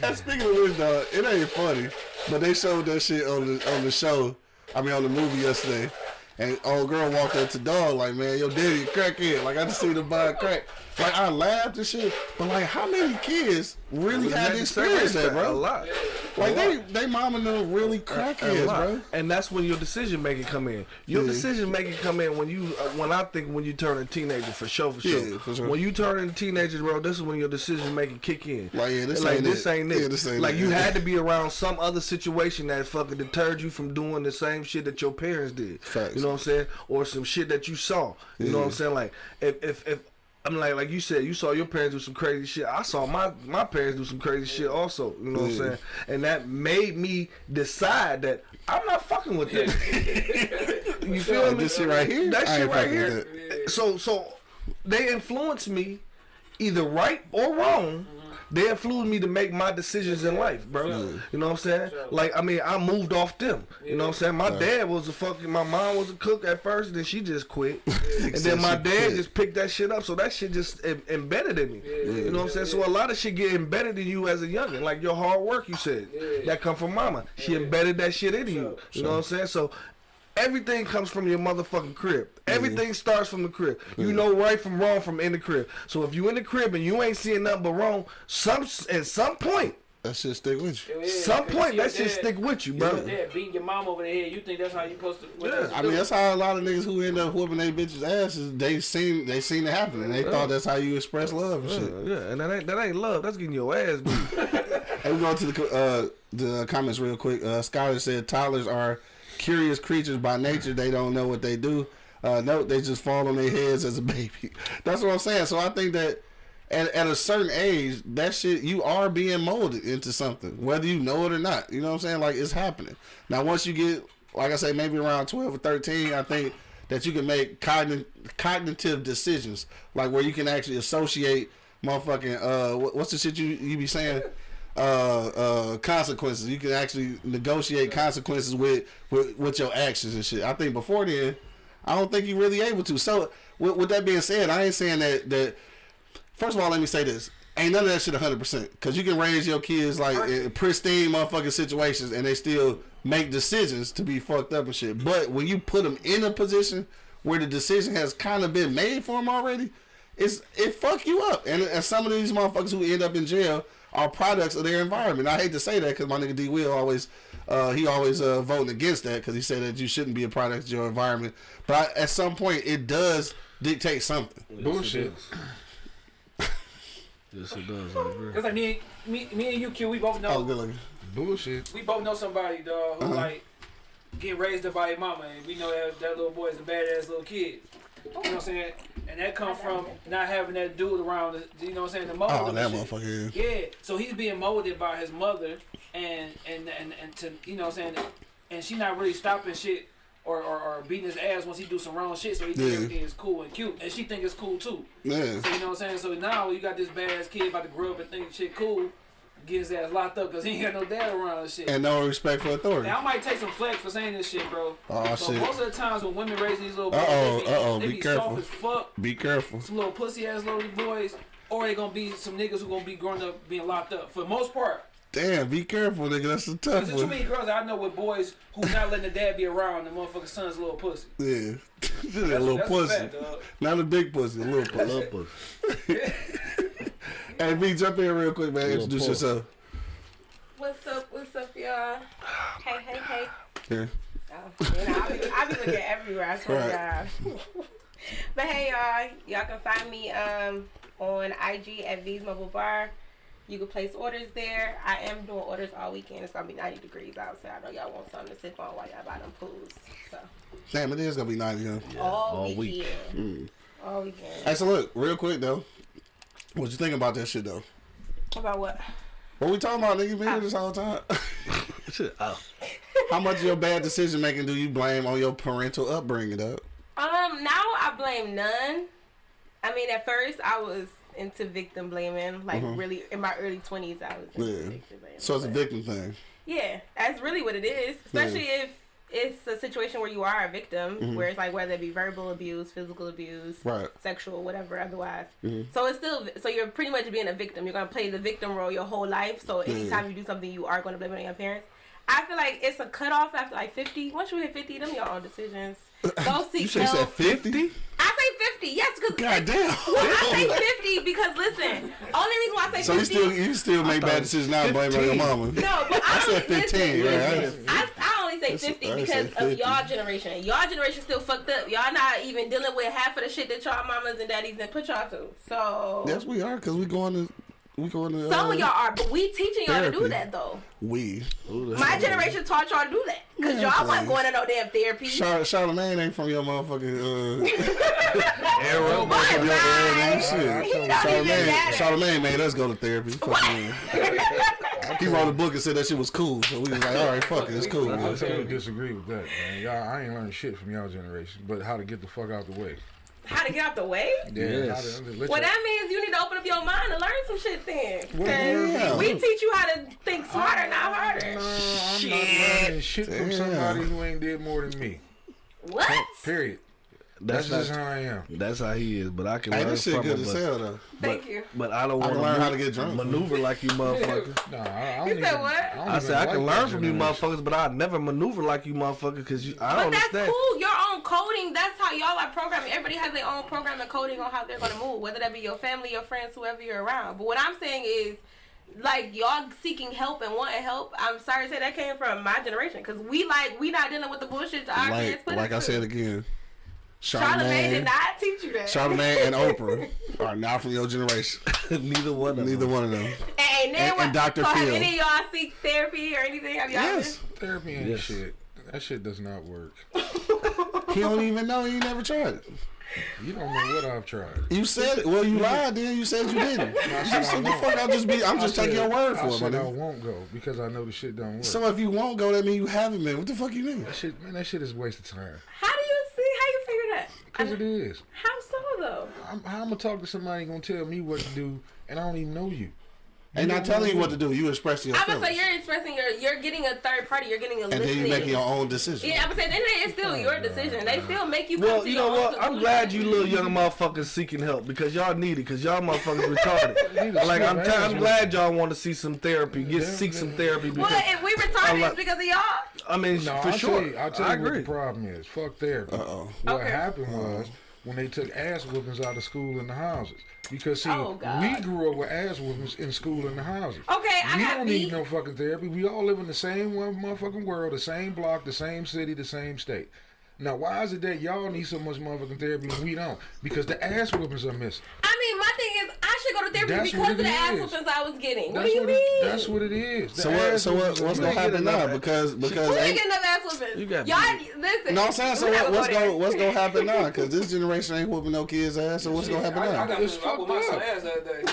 A: And speaking of which, dog, it ain't funny, but they showed that shit on the show. I mean, on the movie yesterday. And old girl walked up to dog like, man, your daddy a crackhead. Like, I just seen him buy crack. Like, I laughed and shit. But, like, how many kids really had to experience that,
B: A
A: bro?
B: lot.
A: Like they mama know really crackheads, bro.
B: And that's when your decision making come in. Your decision making come in when you when you turn a teenager for sure.
A: Yeah, for sure.
B: When you turn into teenagers, bro, this is when your decision making kick in.
A: Like this
B: ain't it.
A: Yeah, this ain't
B: like
A: it.
B: you had to be around some other situation that fucking deterred you from doing the same shit that your parents did.
A: Facts.
B: You know what I'm saying? Or some shit that you saw. You know what I'm saying? Like if I'm like you said, you saw your parents do some crazy shit. I saw my parents do some crazy shit also. You know what I'm saying? And that made me decide that I'm not fucking with that. You feel me?
A: This shit right here?
B: That
A: I
B: shit
A: ain't
B: right
A: fucking
B: here.
A: with
B: So they influence me either right or wrong. They influenced me to make my decisions in life, bro. You know what I'm saying? Like, I mean, I moved off them. You know what I'm saying? My dad was my mom was a cook at first, and then she just quit. And then my dad just picked that shit up, so that shit just embedded in me. You know what I'm saying? So a lot of shit get embedded in you as a youngin', like your hard work, you said. That come from mama. She embedded that shit into you. You know what I'm saying? So everything comes from your motherfucking crib. Everything starts from the crib. You know right from wrong from in the crib. So if you in the crib and you ain't seeing nothing but wrong, at some point,
A: that shit stick with you.
B: Some point that shit stick with you, bro.
D: Yeah, beating your mom over the head. You think that's how you supposed to?
A: I mean, that's how a lot of niggas who end up whooping their bitches' asses. They seen it happen, and they thought that's how you express love and shit.
B: Yeah, and that ain't love. That's getting your ass beat.
A: Hey, we go to the comments real quick. Skyler said toddlers are curious creatures by nature. They don't know what they do. No, they just fall on their heads as a baby. That's what I'm saying. So I think that at a certain age, that shit, you are being molded into something, whether you know it or not. You know what I'm saying? Like, it's happening. Now, once you get, like I say, maybe around 12 or 13, I think that you can make cognitive decisions, like where you can actually associate motherfucking, what's the shit you be saying? Consequences. You can actually negotiate consequences with your actions and shit. I think before then, I don't think you're really able to. So with that being said, I ain't saying that first of all, let me say this. Ain't none of that shit 100%. Because you can raise your kids like in pristine motherfucking situations and they still make decisions to be fucked up and shit. But when you put them in a position where the decision has kind of been made for them already, it fuck you up. And some of these motherfuckers who end up in jail are products of their environment. I hate to say that because my nigga D. Will always voting against that because he said that you shouldn't be a product of your environment. But at some point, it does dictate something.
C: Bullshit.
B: Yes, it does. I agree.
D: It's like me and you, Q. We both know.
A: Oh, good looking.
C: Bullshit.
D: We both know somebody, dog, who like get raised up by his mama, and we know that little boy is a badass little kid. You know what I'm saying? And that comes from not having that dude around. You know what I'm saying? The mother.
A: Oh, that motherfucker.
D: Yeah. So he's being molded by his mother, and to you know what I'm saying, and she not really stopping shit or beating his ass once he do some wrong shit. So he think everything is cool and cute, and she think it's cool too.
A: Yeah.
D: So you know what I'm saying? So now you got this badass kid about to grow up and think shit cool. Get his ass locked up because he ain't got no dad around and shit.
A: And no respect for authority.
D: Now, I might take some flack for saying this shit, bro.
A: Oh,
D: but
A: shit.
D: most of the times when women raise these little boys, they
A: be
D: be
A: careful.
D: soft as fuck.
A: Be careful.
D: Some little pussy ass little boys, or they gonna be some niggas who gonna be growing up being locked up. For the most part.
A: Damn, be careful, nigga. That's a tough
D: There's too
A: one.
D: many girls that I know with boys who not letting the dad be around. The motherfucking son's a little pussy.
A: Yeah. Just a little
D: that's
A: pussy.
D: A fact, dog.
A: Not a big pussy, a little pussy.
B: Little pussy.
A: Hey, B, jump in real quick, man. Introduce yourself.
F: What's up, y'all? Hey.
A: Yeah.
F: Oh, you know, I be looking everywhere, I swear to God. But hey, y'all can find me on IG at V's Mobile Bar. You can place orders there. I am doing orders all weekend. It's gonna be 90 degrees outside. I know y'all want something to sip on while y'all buy them pools. So
A: Damn, it is gonna be 90, huh?
B: Yeah,
F: all weekend. All weekend.
A: Hey, so look, real quick though. What you think about that shit though?
F: About what?
A: What we talking about, nigga? You been here this whole time.
B: Shit,
A: How much of your bad decision making do you blame on your parental upbringing, though?
F: Now I blame none. I mean, at first I was into victim blaming. Like really, in my early 20s, I was into victim blaming.
A: So it's a victim thing.
F: Yeah, that's really what it is. Especially if it's a situation where you are a victim, where it's like whether it be verbal abuse, physical abuse, sexual, whatever, otherwise. So it's still, so you're pretty much being a victim. You're going to play the victim role your whole life. So anytime you do something, you are going to blame it on your parents. I feel like it's a cutoff after like 50. Once you hit 50, them your own decisions. Go seek help.
A: You said 50?
F: I say 50. Yes, because
A: goddamn.
F: I say 50 because listen, only reason why I say 50.
A: So you still make bad decisions now, blame on your mama.
F: No, but
A: I said 15.
F: I only say 50 because of y'all generation. Y'all generation still fucked up. Y'all not even dealing with half of the shit that y'all mamas and daddies done put y'all to. So
A: yes, we are, because we going to.
F: Some of y'all are, but we teaching y'all to do that though. My generation taught y'all to do that because y'all wasn't going to no damn therapy.
A: Charlamagne ain't from your motherfucking
B: era.
A: Charlamagne made us go to therapy. He wrote a book and said that shit was cool, so we was like, all right, fuck it, it's cool.
C: I totally disagree with that, man. Y'all, I ain't learned shit from y'all generation, but how to get the fuck out the way.
F: How to get out the way?
C: Yeah.
F: Well, that means you need to open up your mind and learn some shit then. We teach you how to think smarter, not harder.
C: I'm not learning shit from somebody who ain't did more than me.
F: What?
C: Period. That's just how I am.
B: That's how he is, but I can learn
A: this shit
B: from
A: good
B: him.
A: as hell, though.
F: Thank you.
B: But I don't want to
A: learn how to get drunk.
B: Maneuver like you motherfuckers.
C: No, I
F: You said what?
B: I said I can learn from you motherfuckers, but I never maneuver like you motherfuckers because I don't understand.
F: But that's cool. Your own coding. That's how y'all are programming. Everybody has their own program and coding on how they're gonna move, whether that be your family, your friends, whoever you're around. But what I'm saying is, like, y'all seeking help and wanting help. I'm sorry to say that came from my generation because we not dealing with the bullshit that our kids put
A: like I said again.
F: Charlamagne did not teach you that.
A: Charlamagne and Oprah are not from your generation.
B: Neither one of them.
F: And
A: Dr. Phil.
F: Have any of y'all seek therapy or anything? Have y'all
A: Yes.
C: Therapy ain't shit. That shit does not work.
A: He don't even know. He never tried it.
C: You don't know what I've tried.
A: You said it. Well, you lied then. You said you didn't. You said the fuck. I'm just taking your word for it,
C: I
A: man.
C: won't go because I know the shit don't work.
A: So if you won't go, that means you haven't been. What the fuck you mean?
C: That shit is a waste of time.
F: How you figure that?
C: Because it is.
F: How so though?
C: How I'm gonna talk to somebody gonna tell me what to do and I don't even know you.
A: Ain't not telling you what to do. You expressing your feelings.
F: I'm gonna say you're expressing you're getting a third party. You're getting a listening.
A: And then you making your own decision.
F: Yeah, I'm gonna say it's still your decision. They still make you.
B: Well, you know what? I'm glad you little young motherfuckers seeking help because y'all need it because y'all motherfuckers retarded. Like I'm glad y'all want to see some therapy. Seek some therapy.
F: Well, if we retarded, it's because of y'all.
B: I mean, for sure.
C: I'll tell you what the problem is. Fuck therapy. What happened was when they took ass whoopings out of school in the houses. Because see, we grew up with ass whoopings in school in the houses.
F: Okay,
C: we don't need no fucking therapy. We all live in the same one motherfucking world, the same block, the same city, the same state. Now, why is it that y'all need so much motherfucking therapy and we don't? Because the ass whoopings are missing.
F: I mean, my thing is, I should go to therapy because of the ass whoopings I was getting. What do you mean?
C: That's what it is.
A: So what's gonna happen now? Because
F: we ain't getting enough ass whoopings. Y'all listen.
A: No, I'm saying what's gonna happen now? Because this generation ain't whooping no kids' ass. So what's gonna happen now?
D: I got whooped my son's ass that day.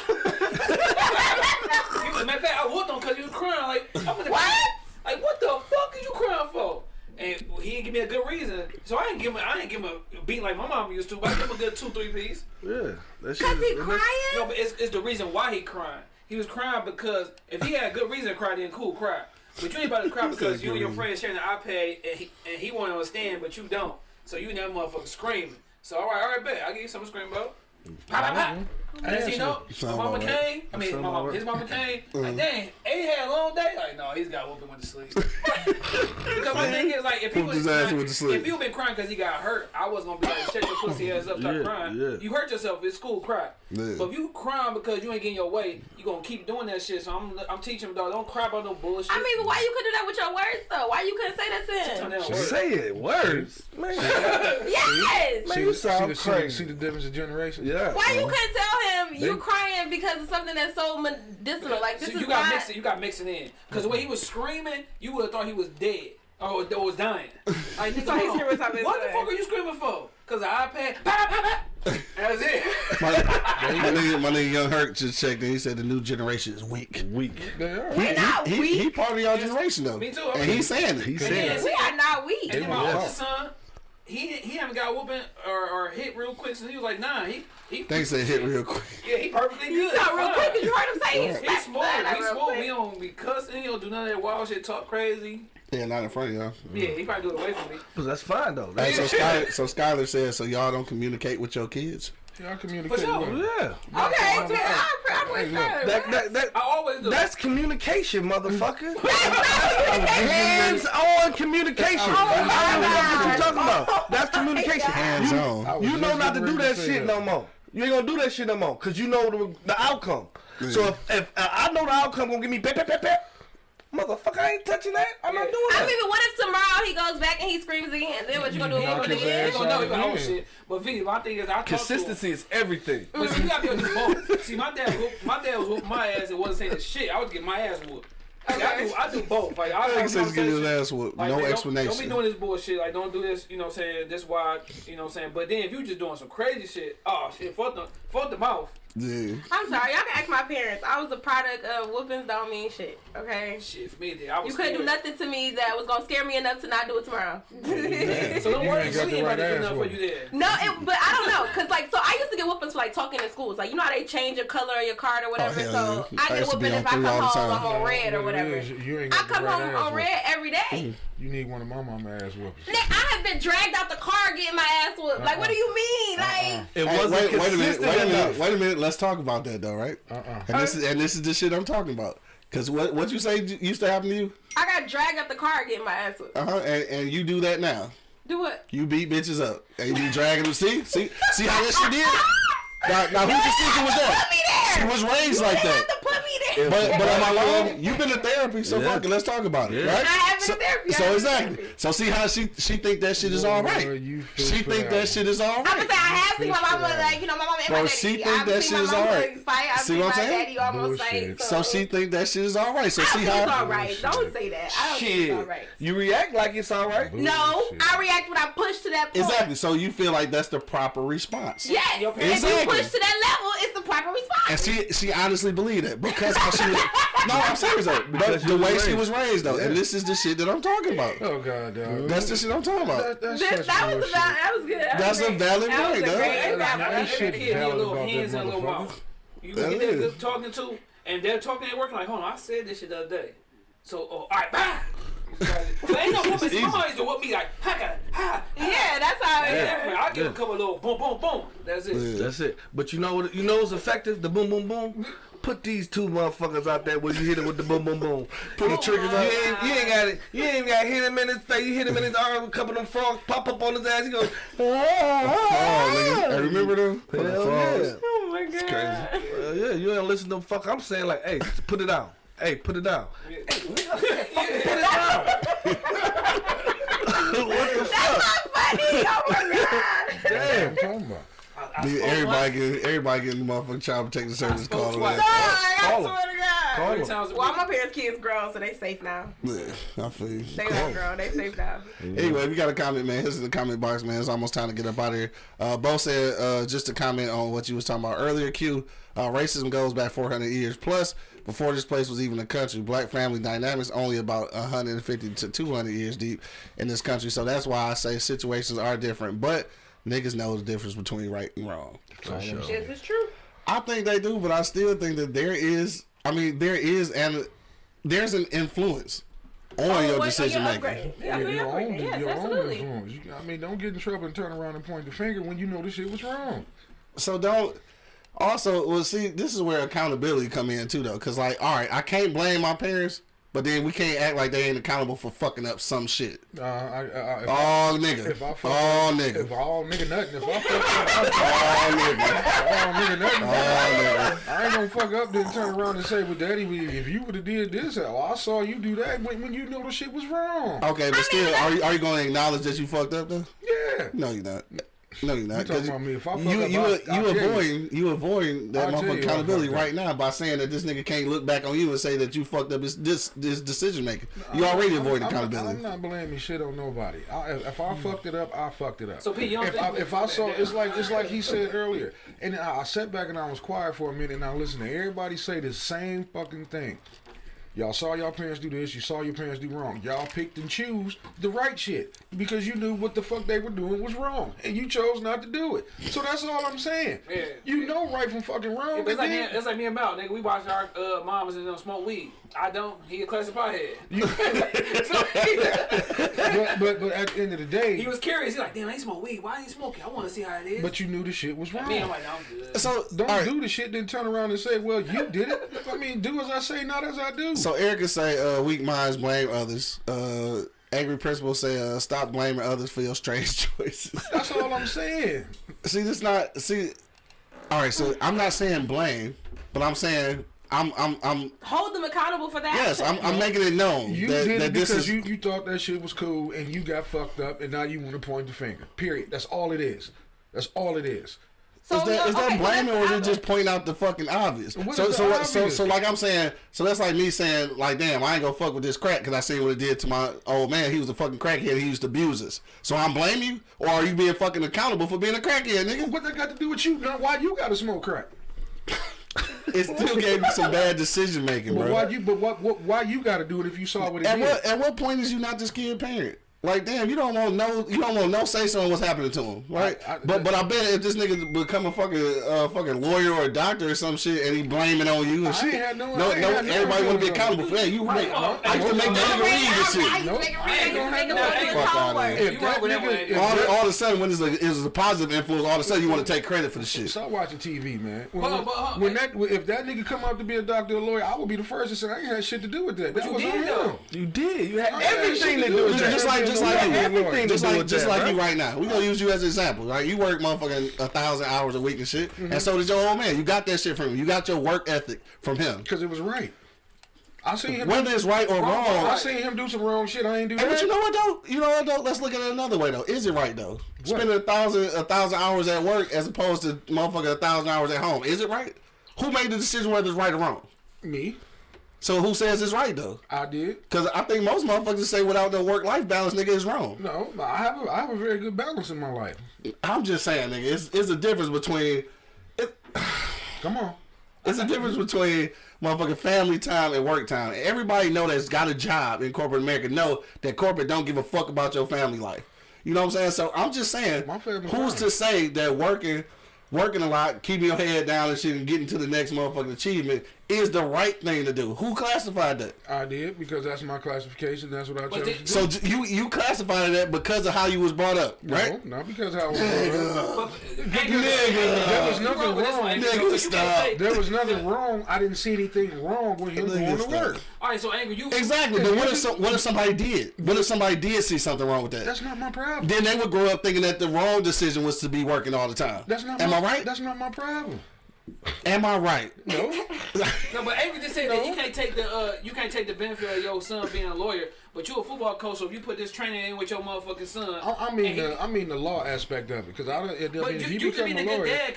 D: Matter of fact, I whooped him because he was crying. Like, what? Like, what the fuck are you crying for? And he didn't give me a good reason, so I didn't give him a beat like my mom used to. But I give him a good 2-3 piece.
B: Yeah,
F: cause he crying.
D: No, but it's the reason why he crying. He was crying because if he had a good reason to cry, then cool, cry. But you ain't about to cry because you and your friend sharing an iPad and he want to understand, but you don't. So you and that motherfucker screaming. So all right, bet I'll give you something to scream about. Pop, pop, pop. And you know, my mama came. I mean, his mama came. Like, dang, A had a long day. Like, no, he's got whooped and went to sleep. Because my thing is, like, if he was if you been crying because he got hurt, I was gonna be like, shut your pussy ass up, stop crying. Yeah. You hurt yourself. It's cool, cry. Yeah. But if you crying because you ain't getting your way, you gonna keep doing that shit. So I'm teaching him, dog, don't cry about no bullshit.
F: I mean, but why you couldn't do that with your words though? Why you couldn't say that to him?
B: Say it, words, man.
F: Yes.
B: Man, you sound crazy.
C: See the difference in generation?
B: Yeah.
F: Why you couldn't tell him you crying because of something that's so medicinal? Like this is
D: you got mixing in because the way he was screaming, you would have thought he was dead or was dying. Like, nigga, what the fuck are you screaming for? Cause the iPad. That's it.
A: My nigga Young Hurt just checked and he said the new generation is weak.
C: They are.
A: He part of y'all generation though.
D: Me too.
A: And he's saying it.
F: We are not weak.
D: And then my oldest son, he haven't got whooping or hit real quick since he was like 9.
A: They said hit real quick.
D: Yeah, he perfectly good.
F: He's not real quick because you heard him say it.
D: He's smooth. He's smooth. He don't be cussing. He don't do none of that wild shit. Talk crazy.
A: Yeah, not in front of y'all.
D: Yeah, he probably do it away from me.
B: But that's fine though.
A: Hey, so Skylar says, so y'all don't communicate with your kids?
C: Yeah, I communicate.
D: For sure.
B: Yeah.
F: Okay, I
D: always do.
B: That's communication, motherfucker. Hands-on communication. I don't know what you're talking about. That's communication.
A: Hands on.
B: You know not to do that shit no more. You ain't gonna do that shit no more because you know the outcome. Yeah. So if I know the outcome gonna give me pep, motherfucker, I ain't touching that. I'm not doing that.
F: I mean, what if tomorrow he goes back and he screams again? Then what you gonna do?
D: They gonna know he gonna hold shit. But V, my thing is,
B: consistency is everything.
D: But see, you gotta be able to do both. See, my dad was whooping my ass and wasn't saying shit. I was getting my ass whooped. Okay. I do both. Like, I
A: get his ass whooped.
D: Like,
A: no
D: man,
A: explanation.
D: Don't be doing this bullshit. Like, don't do this. You know what I'm saying? That's why. You know what I'm saying? But then if you just doing some crazy shit, oh shit, fuck the mouth.
A: Yeah.
F: I'm sorry, y'all can ask my parents. I was a product of whoopings don't mean shit, okay?
D: Shit, for me, I was
F: you couldn't do nothing to me that was gonna scare me enough to not do it tomorrow.
D: So don't worry, you ain't about to do enough for you there.
F: No, but I don't know, cause like, so I used to get whoopings for like talking in schools. Like, you know how they change your color of your card or whatever. So I get a whooping if I come home, I'm on red or whatever. I come home on red every day.
C: You need one of my mama ass whoopings.
F: Nick, I have been dragged out the car getting my ass whooped. Like, what do you mean? Like,
B: it wasn't consistent.
A: Wait a minute. Let's talk about that though, right? And this is the shit I'm talking about. Cause what you say used to happen to you?
F: I got dragged out the car getting my ass whooped.
A: And you do that now.
F: Do what?
A: You beat bitches up and you dragging them. See how that shit did? Now who's the secret was that? She was raised like that. But am I wrong? You've been to therapy, so fuck it. Let's talk about it, right?
F: I have been to therapy.
A: So exactly. So see how she think that shit is all right. She think that shit is all right.
F: I'm gonna say I have seen my mama my mama and my daddy.
A: She think that shit is all right.
F: See what I'm saying? Daddy almost fight.
A: So she think that shit is all right. So see how
F: it's all right. Don't say that. I don't think it's all right.
B: You react like it's all right.
F: No, I react when I push to that point.
A: Exactly. So you feel like that's the proper response.
F: Yes.
A: Exactly.
F: If you push to that level, it's the proper response.
A: And she honestly believed it because how she was. No, I'm serious though. But the way she was raised though, and this is the shit that I'm talking about.
C: Oh god, dog.
A: That's the shit I'm talking about.
F: That was good.
A: That's a valid point, though.
D: That shit kid need a little hands and a little mouth. You get that good talking to, and they're talking ain't working. Like, hold on, I said this shit the other day. So, all right, bye. Ain't no whooping. My mom used to whoop me like, ha.
F: Yeah, that's how it is.
D: I give a couple of little boom, boom, boom. That's it.
B: Yeah. That's it. But you know what's effective? The boom, boom, boom. Put these two motherfuckers out there where you hit it with the boom, boom, boom. Put the triggers on. You ain't got it. You ain't got to hit him in his face. You hit him in his arm. A couple of them frogs pop up on his ass. He goes,
A: I remember them.
B: Hell yeah.
F: Oh my god.
B: It's crazy. Yeah, you ain't listen to them fuck. I'm saying like, hey, put it down. Hey, put it down. Hey, put it down. What the fuck?
F: That's not funny. Oh my god.
C: Damn. I'm talking about.
A: Everybody getting the motherfucking child protection service call.
F: I swear to
B: God.
F: Well, my parents' kids grown, so they safe now.
A: Yeah, I feel you.
F: They not grown. They safe now.
A: Anyway, we got a comment, man. This is the comment box, man. It's almost time to get up out of here. Bo said, just to comment on what you was talking about earlier, Q, racism goes back 400 years plus. Before this place was even a country, black family dynamics only about 150 to 200 years deep in this country. So that's why I say situations are different. But niggas know the difference between right and wrong.
B: For sure.
F: This is true.
A: I think they do, but I still think that there's an influence on your decision making.
C: Your own influence. I mean, don't get in trouble and turn around and point the finger when you know this shit was wrong.
A: So don't. Also, well, see, this is where accountability come in too, though, because like, all right, I can't blame my parents, but then we can't act like they ain't accountable for fucking up some shit. All nigga.
C: If I fuck up, nothing. If I fuck up,
A: all nigga.
C: I ain't gonna fuck up then turn around and say, well, daddy, if you would have did this, I saw you do that when you know the shit was wrong.
A: Okay, but still, are you gonna acknowledge that you fucked up though?
C: Yeah.
A: No, you're not. No, you're not.
C: You talking about me? If I fuck
A: you avoiding that motherfucking accountability right now by saying that this nigga can't look back on you and say that you fucked up this decision making. You already avoiding accountability.
C: I'm not blaming shit on nobody. If I fucked it up, I fucked it up.
D: So Pete,
C: if I saw, it's like he said earlier, and I sat back and I was quiet for a minute and I listened to everybody say the same fucking thing. Y'all saw your parents do this, you saw your parents do wrong. Y'all picked and choose the right shit because you knew what the fuck they were doing was wrong. And you chose not to do it. So that's all I'm saying. Yeah. You know right from fucking wrong.
D: Yeah, it's like me and Mal, nigga. We watch our mamas and them smoke weed. I don't. He a classic pothead.
C: But at the end of the day,
D: he was curious. He's like, damn, I ain't smoke weed. Why ain't smoking? I want to see how it is.
C: But you knew the shit was wrong.
D: Me, I'm like, no, I'm good.
A: So
C: don't do the shit, then turn around and say, well, you did it. I mean, do as I say, not as I do.
A: So Erica say, weak minds blame others. Angry Principal say, stop blaming others for your strange choices.
C: That's all I'm saying.
A: See, this not all right. So I'm not saying blame, but I'm saying I'm
F: hold them accountable for that.
A: Yes, I'm making it known.
C: You
A: that,
C: did
A: that
C: it
A: this
C: because
A: is,
C: you thought that shit was cool and you got fucked up and now you want to point the finger. Period. That's all it is. That's all it is.
F: So
A: is that blaming or is it just pointing out the fucking obvious? So like I'm saying, so that's like me saying like, damn, I ain't gonna fuck with this crack because I seen what it did to my old man. He was a fucking crackhead. He used to abuse us. So I'm blaming you, or are you being fucking accountable for being a crackhead, nigga?
C: What that got to do with you? Now, why you gotta smoke crack?
A: It still gave you some bad decision making, bro.
C: Why you gotta do it if you saw what it did?
A: At what point is you not this kid parent? Like, damn, you don't want no say so on what's happening to him, right? But I bet if this nigga become a fucking lawyer or a doctor or some shit and he blaming on you and shit, everybody want to be accountable for that. You right? I used to make that nigga read this shit. All of a sudden, when it's a positive influence, all of a sudden you want to take credit for the shit.
C: Stop watching TV, man. If that nigga come out to be a doctor or a lawyer, I would be the first to say I ain't had shit to do with that. That was on him.
B: You did. You had everything to do with that.
A: Just like you right now. We gonna use you as an example, right? You work motherfucking 1,000 hours a week and shit, and so did your old man. You got that shit from him. You got your work ethic from him.
C: Because it was right. I seen him.
A: Whether it's right or wrong,
C: I seen him do some wrong shit. I ain't do that.
A: But you know what though? Let's look at it another way though. Is it right though? Spending 1,000 hours at work as opposed to motherfucking 1,000 hours at home. Is it right? Who made the decision whether it's right or wrong?
C: Me.
A: So who says it's right though?
C: I did.
A: Because I think most motherfuckers say without the work-life balance, nigga, is wrong.
C: No, I have a very good balance in my life.
A: I'm just saying, nigga, it's a difference between.
C: Come on.
A: It's a difference between motherfucking family time and work time. Everybody know that's got a job in corporate America know that corporate don't give a fuck about your family life. You know what I'm saying? So I'm just saying, who's to say that working a lot, keeping your head down and shit and getting to the next motherfucking achievement is the right thing to do? Who classified that?
C: I did, because that's my classification. That's what I chose to do.
A: So you classified that because of how you was brought up, right?
C: No, not because how I was brought up.
A: Nigga.
C: There was nothing wrong.
A: Nigga, stop.
C: There was nothing wrong. I didn't see anything wrong with him going to work.
D: All right, so Angry, you
A: exactly. But what if somebody did? What if somebody did see something wrong with that?
C: That's not my problem.
A: Then they would grow up thinking that the wrong decision was to be working all the time. Am I right?
C: That's not my problem.
A: Am I right?
C: No.
D: No, but Angry just said that you can't take the benefit of your son being a lawyer, but you a football coach, so if you put this training in with your motherfucking son,
C: I mean the law aspect of it, because
D: if you can be the good dad,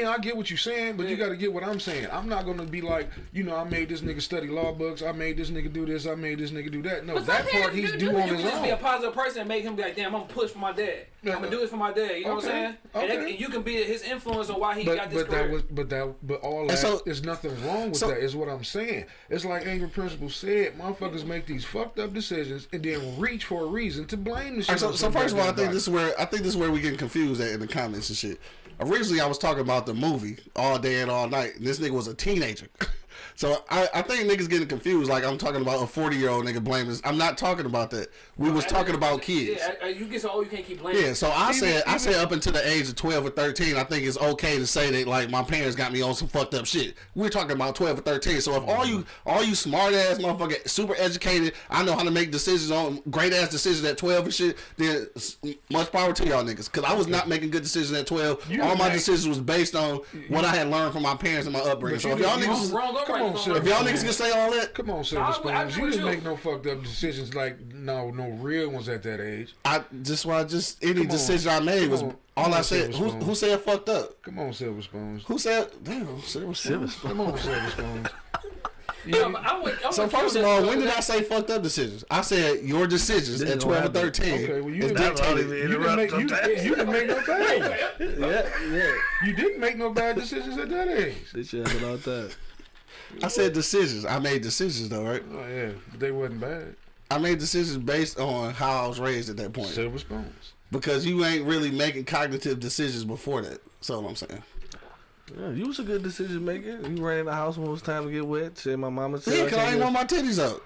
C: I get what you're saying, but you got to get what I'm saying. I'm not gonna be like, I made this nigga study law books, I made this nigga do this, I made this nigga do that. No, that part he's doing on his own. You can just be
D: a positive person and make him be like, damn, I'm gonna push for my dad. I'm gonna do it for my dad. You know what I'm saying?
C: Okay.
D: And you can be his influence on why he got this career.
C: But all that, there's nothing wrong with that. Is what I'm saying. It's like Angry Principal said, motherfuckers make these fucked up decisions and then reach for a reason to blame the shit.
A: So first of all, I think this is where we get confused at in the comments and shit. Originally, I was talking about the movie All Day and All Night, and this nigga was a teenager. So I think niggas getting confused. Like I'm talking about a 40-year-old nigga blaming. I'm not talking about that. We was talking about kids.
D: Yeah, you get so old you can't keep blaming.
A: Yeah, so I said up until the age of 12 or 13, I think it's okay to say that like my parents got me on some fucked up shit. We're talking about 12 or 13. So if all you smart ass motherfucker, super educated, I know how to make decisions on great ass decisions at 12 and shit, then much power to y'all niggas. Cause I was not making good decisions at 12. All my decisions was based on what I had learned from my parents and my upbringing. So if y'all niggas if y'all niggas can say all that,
C: come on, Silver Spoons. You didn't make no fucked up decisions like no real ones at that age.
A: Any decision I made was all I said. Who said fucked up?
C: Come on, Silver Spoons.
A: Who said damn Silver Spoons?
C: Come on, Silver Spoons.
A: So first of all, when did I say fucked up decisions? I said your decisions at 12 or 13.
C: Okay, well you didn't make no bad.
B: Yeah.
C: You didn't make no bad decisions at that age.
B: Did you have about that?
A: I said decisions. I made decisions though, right?
C: Oh yeah, but they wasn't bad.
A: I made decisions based on how I was raised at that point.
C: Silver Spoons.
A: Because you ain't really making cognitive decisions before that. That's all I'm saying.
B: Yeah, you was a good decision maker. You ran in the house when it was time to get wet. Said my mama said.
A: Yeah, because I ain't want my titties out.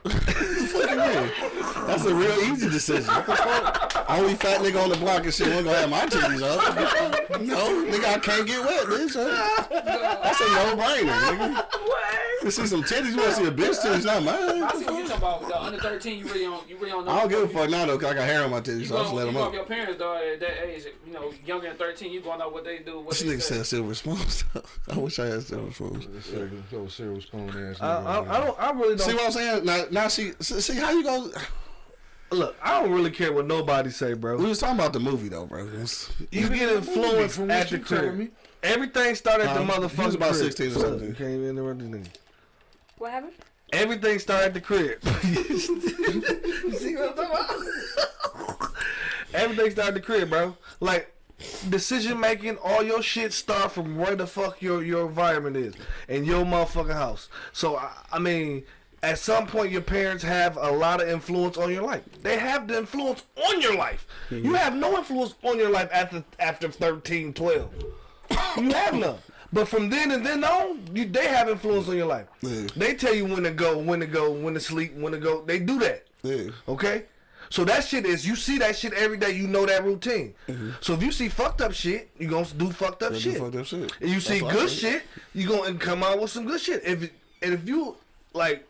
A: That's a real easy decision. What the fuck? Only fat nigga on the block and shit wasn't gonna have my titties out. No, nigga, I can't get wet, bitch. That's a no-brainer, nigga.
F: What?
A: You see some titties, you want to see a bitch titties, not mine.
D: I see what you talking about. The under 13, you really don't know.
A: I don't give a fuck now though, cause I got hair on my titties, so I just let them up.
D: Your parents, dog, at that age, younger than 13, you gonna know what they do.
A: This nigga said silver spoons. I wish I had silver spoons.
C: Silver spoon ass.
B: I really don't.
A: See what I'm saying? Now see how you go.
B: Look, I don't really care what nobody say, bro.
A: We was talking about the movie though, bro.
B: You get influenced at the crib. Everything started at the motherfucking
A: he was about
B: crib.
A: 16 or something.
B: You can't even interrupt this nigga.
F: What happened?
B: Everything started at the crib. You see what I'm talking about? Everything started at the crib, bro. Like, decision making, all your shit start from where the fuck your environment is. In your motherfucking house. So, I mean, at some point your parents have a lot of influence on your life. They have the influence on your life. Mm-hmm. You have no influence on your life after 13, 12. You have none. But from then and then on, they have influence on your life. Yeah. They tell you when to go, when to sleep, when to go. They do that. Yeah. Okay? So that shit is, you see that shit every day, you know that routine. Mm-hmm. So if you see fucked up shit, you gonna do fucked up shit. And you see good shit, you gonna come out with some good shit. If you, like,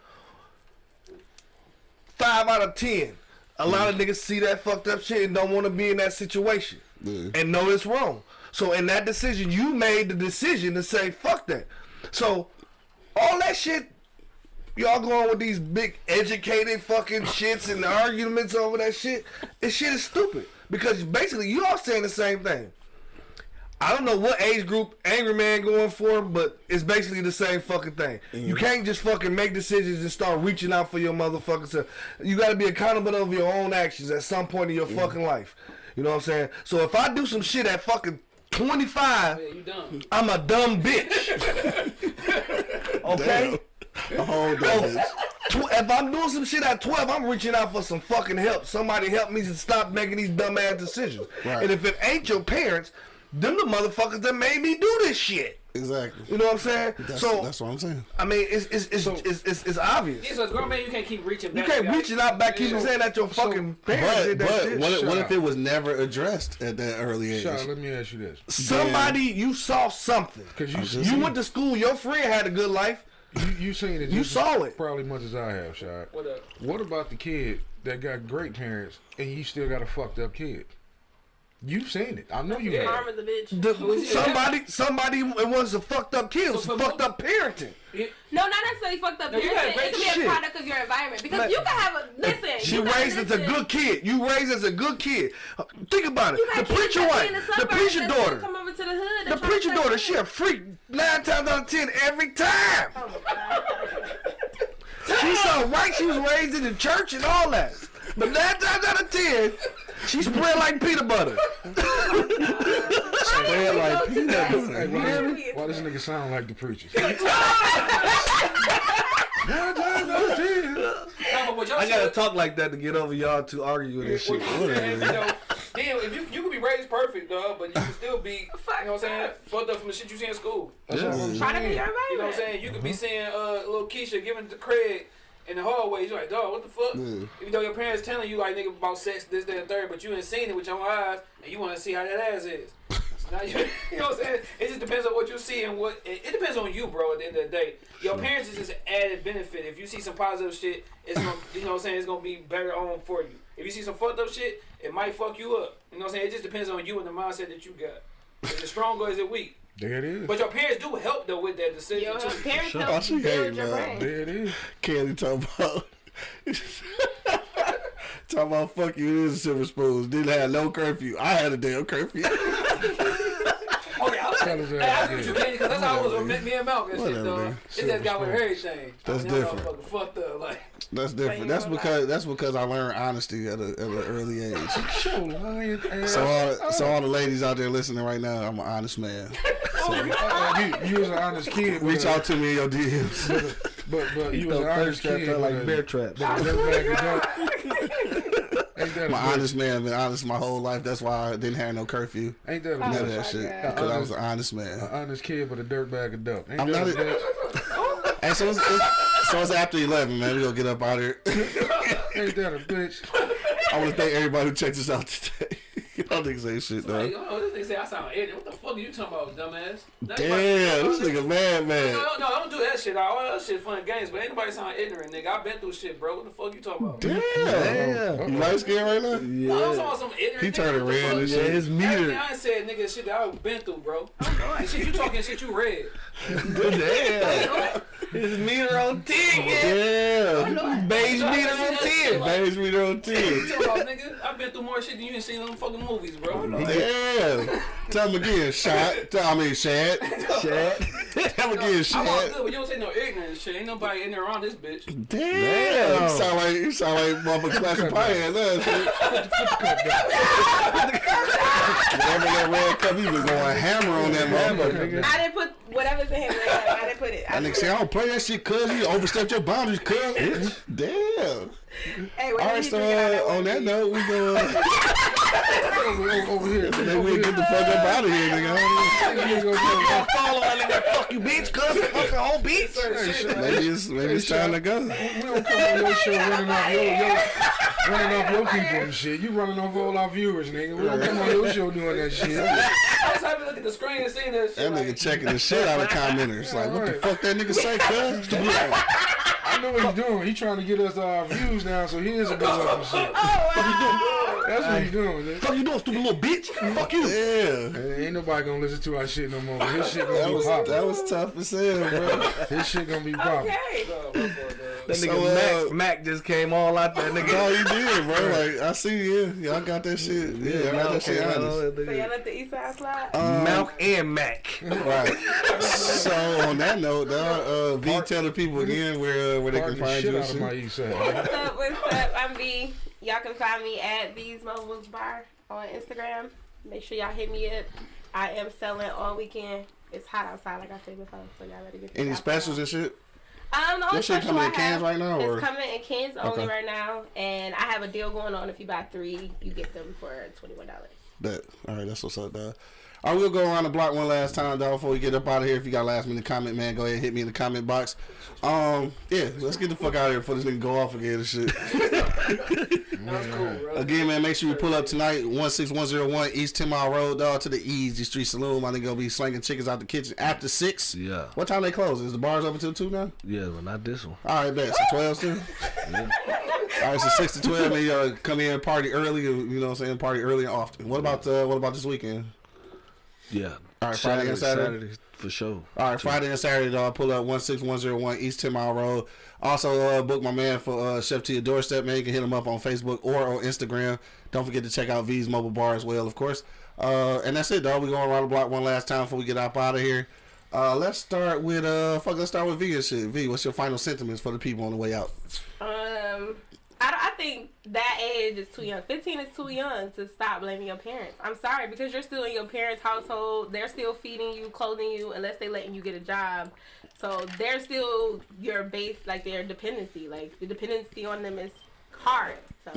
B: 5 out of 10, a lot of niggas see that fucked up shit and don't want to be in that situation. And know it's wrong. So in that decision, you made the decision to say, fuck that. So all that shit, y'all going with these big educated fucking shits and arguments over that shit, this shit is stupid. Because basically, you all saying the same thing. I don't know what age group Angry Man going for, but it's basically the same fucking thing. Mm-hmm. You can't just fucking make decisions and start reaching out for your motherfucking self. You got to be accountable of your own actions at some point in your fucking life. You know what I'm saying? So if I do some shit at fucking 25,
D: you dumb.
B: I'm a dumb bitch. Okay? If I'm doing some shit at 12, I'm reaching out for some fucking help. Somebody help me to stop making these dumb ass decisions. Right. And if it ain't your parents, them the motherfuckers that made me do this shit.
A: Exactly.
B: You know what I'm saying?
A: That's what I'm saying.
B: I mean, it's obvious.
D: Yeah, so as grown man, you can't keep reaching back.
B: You can't reach it out back, keep saying that your fucking parents did that shit.
A: What if it was never addressed at that early age?
C: Let me ask you this.
B: Somebody, you saw something. Because you went to school, your friend had a good life.
C: You seen it.
B: You saw it.
C: Probably much as I have, Shad.
D: What up?
C: What about the kid that got great parents and you still got a fucked up kid? You've seen it. I know you have.
F: Karma's a bitch.
B: Somebody it was a fucked up kid. It was fucked up parenting.
F: No, not necessarily fucked up parenting. It can be a product of your environment. Because you can have a, listen.
B: She raised as a good kid. You raised as a good kid. Think about it. The preacher wife. The preacher daughter.
F: Come over to the hood.
B: The preacher daughter. She a freak 9 times out of 10 every time.
F: Oh my God.
B: She's so right. She was raised in the church and all that. But 9 times out of 10, she spread like peanut butter.
A: Spread like peanut butter.
C: Hey, why does this nigga sound like the preacher?
B: I gotta talk like that to get over y'all to argue with this shit.
D: If you could be raised perfect, dog, but you can still be, you know what I'm saying, fucked up from the shit you see in school.
F: Try to be your environment.
D: You know what I'm saying? You could be seeing little Keisha giving it to Craig in the hallways. You're like, dog, what the fuck? Even though your parents telling you like nigga about sex, this, that, and third, but you ain't seen it with your own eyes, and you want to see how that ass is. So now you know what I'm saying? It just depends on what you see and what. It depends on you, bro. At the end of the day, your parents is just an added benefit. If you see some positive shit, it's gonna, you know what I'm saying, it's gonna be better on for you. If you see some fucked up shit, it might fuck you up. You know what I'm saying? It just depends on you and the mindset that you got. Is it strong or is it weak?
C: There it is.
D: But your parents do help though with that decision.
F: Your
D: too.
F: parents help build your brain.
C: There it is.
A: Kelly talking about. Talking about fuck you, it is silver spoons. Didn't have no curfew. I had a damn curfew.
D: Okay, I agree with you, Kenny, because that's how I was with me and Malcolm and shit, dog. It's that guy with everything.
A: That's different.
D: Fucked up, like.
A: That's different. That's because I learned honesty at an early age. So all the ladies out there listening right now, I'm an honest man. So,
C: you was an honest kid.
A: Reach out to me in your DMs.
C: But you was an honest kid.
B: Like bear traps.
A: I'm an honest man. Been honest my whole life. That's why I didn't have no curfew.
C: Ain't that
A: none of that shit? Because I was an honest man.
C: An honest kid with a dirt bag of dope.
A: I'm not. Hey, so it's after 11, man. We gonna get up out of here.
C: Ain't that a bitch?
A: I want to thank everybody who checked us out today. Y'all niggas ain't shit, though.
D: Like, oh, this nigga say I sound ignorant. What the fuck are you talking about, dumbass?
A: Damn, this nigga mad, man.
D: No, don't do that shit. All that shit fun and games, but ain't nobody sound ignorant, nigga. I've been through shit, bro. What the fuck you talking about?
A: Damn. You light skin right now?
B: Yeah.
D: No, I'm talking about some ignorant.
A: He turning red and shit.
B: His meter.
D: I ain't said nigga shit that I've been through, bro. The shit you talking shit you read.
B: Damn. His meter on 10,
A: Yeah.
B: Beige meter on 10.
A: Beige meter on 10.
D: You talking about, nigga? I've been through more shit than you ain't seen in them fucking movies, bro.
A: Damn. Tell him again, Shad. Shad. Tell him again,
D: I'm all
A: Shad.
D: good, but you don't say no ignorant shit. Ain't nobody in there around this bitch.
A: Damn. You sound like motherfucking classic pie and that shit. Whatever that red cup, he was going hammer on that motherfucker.
F: I didn't put whatever's in his red. I didn't put it.
A: That nigga say, I don't play that shit, cuz. You overstepped your boundaries, cuz. Damn.
F: Hey,
A: All right, so on that note, we go
C: over here.
A: then we get the fuck up out of here, nigga.
B: Follow that nigga. Fuck you, bitch. Cuz fuck your whole bitch.
A: Maybe it's time to go.
C: We don't come on your show running off your people and shit. You running off all our viewers, nigga. We don't come on your show doing that shit.
D: I was having to look at the screen and seeing that shit.
A: That nigga checking the shit out of commenters. Like, what the fuck that nigga say, cuz?
C: I know what he's doing. He's trying to get us our views now, so he is a buzz up and shit. That's what he's doing, man.
B: Fuck you doing, stupid little bitch? Fuck you.
A: Yeah.
C: Ain't nobody gonna listen to our shit no more. But his shit gonna be popping.
A: That was tough as hell, bro.
C: His shit gonna be popping.
F: Okay.
B: That nigga Mac just came all out there, nigga.
A: No, you did, bro. Like, I see, y'all got that shit. Yeah, y'all got that shit honest.
F: So y'all let the East Side slide?
B: Malk and Mac.
A: Right. So on that note, V, tell the people again where they can find you.
C: Out of my East Side.
F: What's up? I'm V. Y'all can find me at V's Mobiles Bar on Instagram. Make sure y'all hit me up. I am selling all weekend. It's hot outside, like I said before, so y'all better get
A: Any specials and shit?
F: The only
A: That shit
F: special
A: coming
F: I
A: in cans
F: have
A: right now, or
F: it's coming in cans only
A: Okay.
F: right now, and I have a deal going on. If you buy 3, you get them for $21.
A: Bet. All right, that's what's up, dog. All right, we'll go around the block one last time, dog, before we get up out of here. If you got a last minute comment, man, go ahead and hit me in the comment box. Yeah, let's get the fuck out of here before this nigga go off again and shit.
D: That's cool, bro.
A: Again, man, make sure you pull up tonight, 16101 East 10 Mile Road, dog, to the Easy Street Saloon. My nigga gonna be slanging chickens out the kitchen after 6.
B: Yeah.
A: What time they close? Is the bars open till 2 now?
B: Yeah, but not this one.
A: All right, bet. So 12 still? All right, so 6 to 12, man, come in, party early, you know what I'm saying? Party early and often. What about this weekend?
B: Yeah.
A: All right, Friday and Saturday?
B: Saturday for sure.
A: All right, Friday and Saturday, dog. Pull up 16101 East 10 Mile Road. Also, book my man for Chef to Your Doorstep, man. You can hit him up on Facebook or on Instagram. Don't forget to check out V's Mobile Bar as well, of course. And that's it, dog. We going around the block one last time before we get up out of here. Let's start with V and shit. V, what's your final sentiments for the people on the way out?
F: I think that age is too young. 15 is too young to stop blaming your parents. I'm sorry, because you're still in your parents' household. They're still feeding you, clothing you, unless they letting you get a job. So they're still your base, like their dependency. Like the dependency on them is hard. So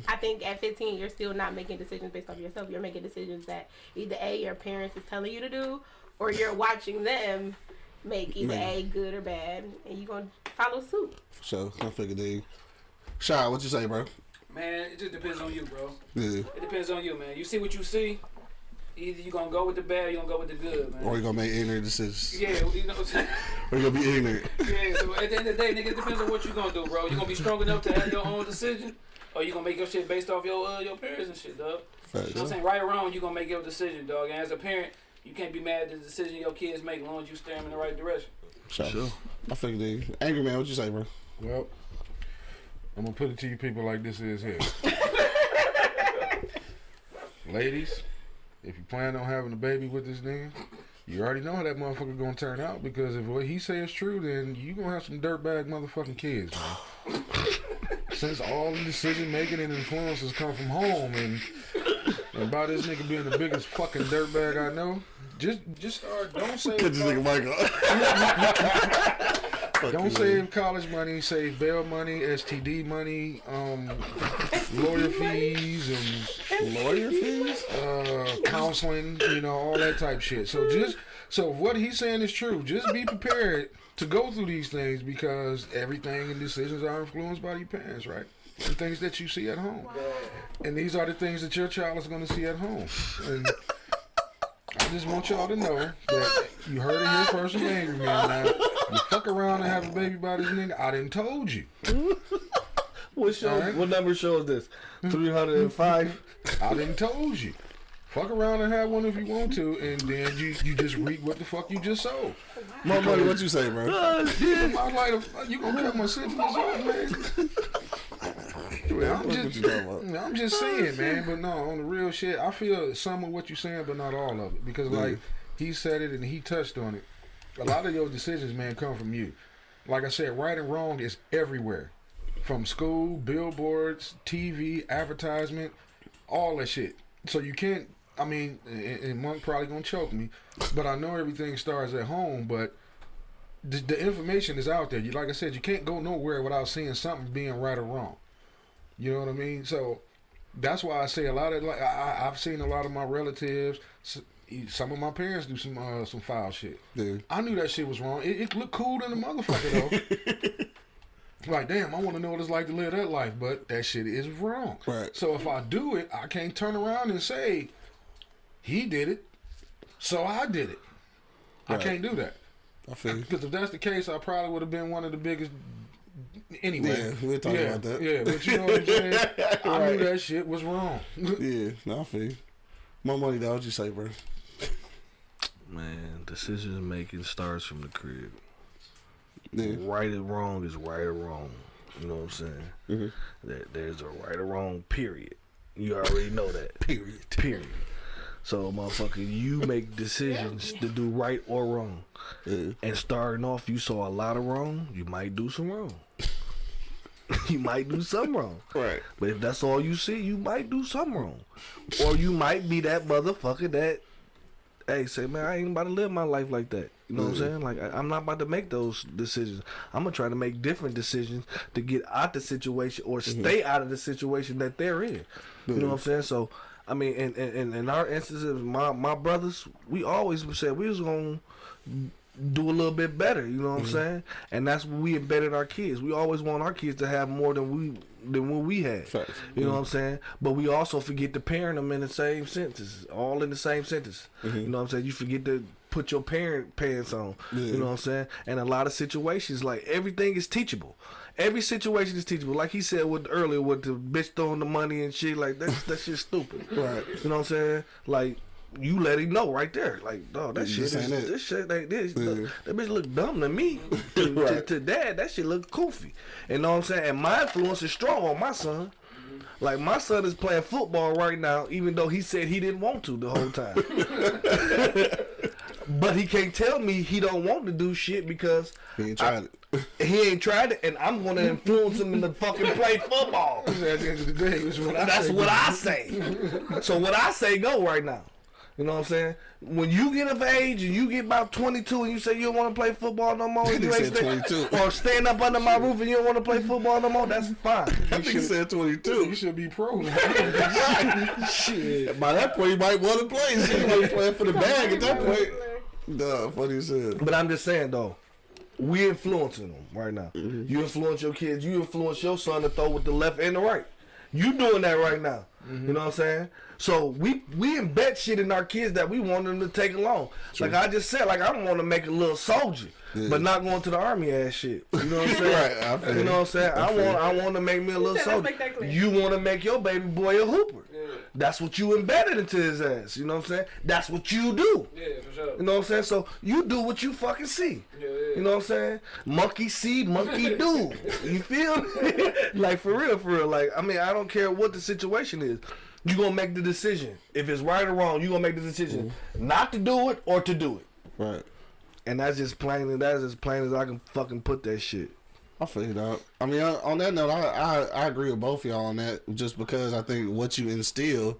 F: I think at 15, you're still not making decisions based off yourself. You're making decisions that either A, your parents is telling you to do, or you're watching them make either A, good or bad, and you're going to follow suit.
A: So, I figured they... Shy, what you say, bro?
D: Man, it just depends on you, bro.
A: Yeah.
D: It depends on you, man. You see what you see. Either you gonna go with the bad or you gonna go with the good, man.
A: Or you gonna make ignorant decisions.
D: Yeah, you know what I'm saying?
A: Or you gonna be ignorant.
D: Yeah, so at the end of the day, nigga, it depends on what you gonna do, bro. You gonna be strong enough to have your own decision, or you gonna make your shit based off your parents and shit, dog. You know what I'm saying? Right or wrong, you gonna make your decision, dog. And as a parent, you can't be mad at the decision your kids make as long as you steer them in the right direction.
A: Sure. I figured they... Angry man, what you say, bro?
C: Well, I'm gonna put it to you people like this is here. Ladies, if you plan on having a baby with this nigga, you already know how that motherfucker gonna turn out, because if what he say is true, then you gonna have some dirtbag motherfucking kids, man. Since all the decision making and influences come from home, and by this nigga being the biggest fucking dirtbag I know, just start. Don't say.
A: Get this nigga Michael.
C: Don't save college money, save bail money, STD money, lawyer fees, and counseling, you know, all that type shit. So what he's saying is true. Just be prepared to go through these things, because everything and decisions are influenced by your parents, right? the things that you see at home. And these are the things that your child is going to see at home. And I just want y'all to know that you heard it here first from Angry Man. Now, you fuck around and have a baby by this nigga, I done told you.
B: What show? Right? What number show is this? 305?
C: I done told you. Fuck around and have one if you want to, and then you just reap what the fuck you just sowed.
A: My money, what you say, bro?
C: You gonna cut my syphilis off, man? I'm just saying, man. But no, on the real shit, I feel some of what you're saying, but not all of it. Because like he said it and he touched on it. A lot of your decisions, man, come from you. Like I said, right and wrong is everywhere. From school, billboards, TV, advertisement, all that shit. So you can't. I mean, and Monk probably gonna choke me, but I know everything starts at home. But the information is out there. Like I said, you can't go nowhere without seeing something being right or wrong. You know what I mean? So that's why I say a lot of like I've seen a lot of my relatives. Some of my parents do some foul shit. Dude. I knew that shit was wrong. It looked cool than a motherfucker though. Like, damn, I want to know what it's like to live that life, but that shit is wrong. Right. So if I do it, I can't turn around and say, he did it, so I did it. Right. I can't do that. I feel you. Because if that's the case, I probably would have been one of the biggest. Anyway. Yeah, we'll talk about that. Yeah, but you know what I'm saying? Right. I knew that shit was wrong.
A: Yeah, no, I feel you. My money, though, what you say, bro?
B: Man, decision making starts from the crib. Yeah. Right and wrong is right or wrong. You know what I'm saying? Mm-hmm. That there's a right or wrong, period. You already know that. Period. So, motherfucker, you make decisions to do right or wrong. Yeah. And starting off, you saw a lot of wrong, you might do some wrong. You might do something wrong. Right. But if that's all you see, you might do something wrong. Or you might be that motherfucker that, hey, say, man, I ain't about to live my life like that. You know what I'm saying? Like, I'm not about to make those decisions. I'm going to try to make different decisions to get out the situation or stay out of the situation that they're in. You know what I'm saying? So, I mean, in our instances, my brothers, we always said we was going to do a little bit better. You know what I'm saying? And that's what we embedded our kids. We always want our kids to have more than what we had. Facts. You know what I'm saying? But we also forget to parent them in the same sentence, all in the same sentence. You know what I'm saying? You forget to put your parent pants on. You know what I'm saying? And a lot of situations, like, everything is teachable. Every situation is teachable. Like he said earlier with the bitch throwing the money and shit, like, that shit's stupid. Right. You know what I'm saying? Like, you let him know right there. Like, dog, that shit ain't this. That bitch look dumb to me. To dad, that shit look goofy. You know what I'm saying? And my influence is strong on my son. Like, my son is playing football right now, even though he said he didn't want to the whole time. But he can't tell me he don't want to do shit because
A: he ain't tried it.
B: He ain't tried it, and I'm gonna influence him to fucking play football. At the end of the day, that's what I say. So what I say go right now. You know what I'm saying? When you get of age and you get about 22 and you say you don't want to play football no more, you ain't 22. Or stand up under my roof and you don't want to play football no more, that's fine.
A: I think he said 22.
C: You should be pro.
A: Shit. By that point, you might want to play. You might be playing for the bag at that point. Duh, funny as hell.
B: But I'm just saying, though, we influencing them right now. You influence your kids. You influence your son to throw with the left and the right. You doing that right now. You know what I'm saying? So we embed shit in our kids that we want them to take along. True. Like I just said, like I want to make a little soldier, but not going to the army ass shit. You know what I'm saying? Right, you know what I'm saying? I want to make me a little soldier. You want to make your baby boy a hooper. Yeah. That's what you embedded into his ass. You know what I'm saying? That's what you do.
D: Yeah, for sure.
B: You know what I'm saying? So you do what you fucking see. Yeah. You know what I'm saying? Monkey see, monkey do. You feel me? Like for real. Like, I mean, I don't care what the situation is. You gonna make the decision. If it's right or wrong, you gonna make the decision not to do it or to do it.
A: Right.
B: And that's as plain as I can fucking put that shit.
A: I feel you, dog. I mean, on that note, I agree with both of y'all on that. Just because I think what you instill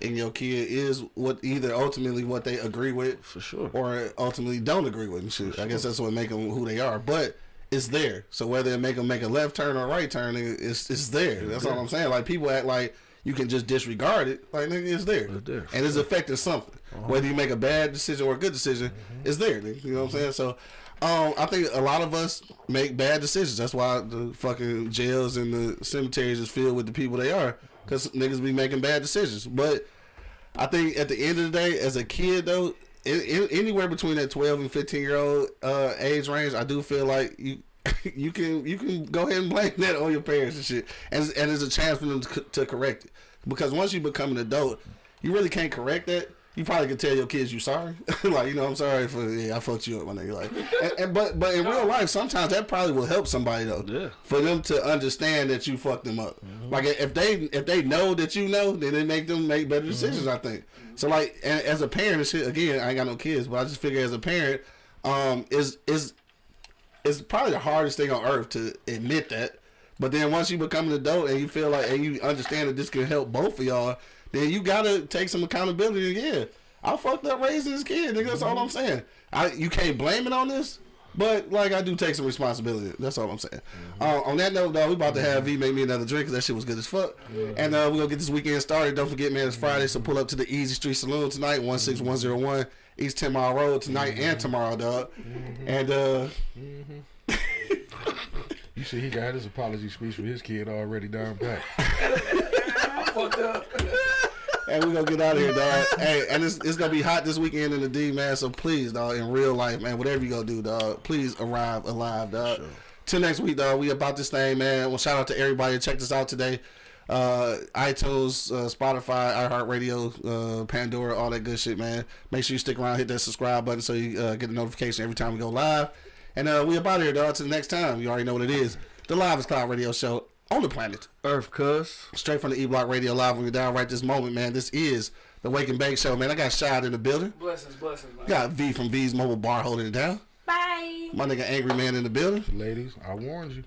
A: in your kid is what either ultimately what they agree with,
B: for sure,
A: or ultimately don't agree with and shit. I guess that's what make them who they are. But it's there. So whether it make them make a left turn or a right turn, it's there. That's all I'm saying. Like people act like you can just disregard it. Like, nigga, it's there. And it's affecting something. Whether you make a bad decision or a good decision, it's there, nigga. You know what I'm saying? So I think a lot of us make bad decisions. That's why the fucking jails and the cemeteries is filled with the people they are. Because niggas be making bad decisions. But I think at the end of the day, as a kid, though, anywhere between that 12 and 15-year-old age range, I do feel like you can go ahead and blame that on your parents and shit. And there's a chance for them to correct it. Because once you become an adult, you really can't correct that. You probably can tell your kids you sorry. Like, I'm sorry for, I fucked you up, my nigga. Like, but in real life, sometimes that probably will help somebody, though. Yeah. For them to understand that you fucked them up. Mm-hmm. Like, if they know that you know, then it make them make better decisions, I think. So, like, as a parent and shit, again, I ain't got no kids, but I just figure as a parent, is probably the hardest thing on earth to admit that. But then once you become an adult and you feel like, and you understand that this can help both of y'all, then you gotta take some accountability. Yeah, I fucked up raising this kid, nigga. That's all I'm saying. You can't blame it on this, but like I do take some responsibility. That's all I'm saying. On that note, dog, we about to have V make me another drink because that shit was good as fuck. And we're gonna get this weekend started. Don't forget, man, it's Friday, so pull up to the Easy Street Saloon tonight, 16101 East 10 Mile Road tonight and tomorrow, dog. And
C: you see, he got his apology speech for his kid already down pat.
D: Fucked up.
A: Hey, we're gonna get out of here, dog. Hey, and it's gonna be hot this weekend in the D, man. So please, dog, in real life, man, whatever you gonna do, dog, please arrive alive, dog. Sure. Till next week, dog. We about this thing, man. Well, shout out to everybody that checked us out today. iTunes, Spotify, iHeartRadio, Pandora, all that good shit, man. Make sure you stick around, hit that subscribe button so you get a notification every time we go live. And we up out of here, dog. Till the next time. You already know what it is. The Live is Cloud Radio Show on the planet
B: Earth, cuz.
A: Straight from the E-Block Radio Live. When we're down right this moment, man. This is the Wake and Bake Show, man. I got Shad in the building.
D: Blessings, man.
A: Got V from V's Mobile Bar holding it down.
F: Bye.
A: My nigga Angry Man in the building.
C: Ladies, I warned you.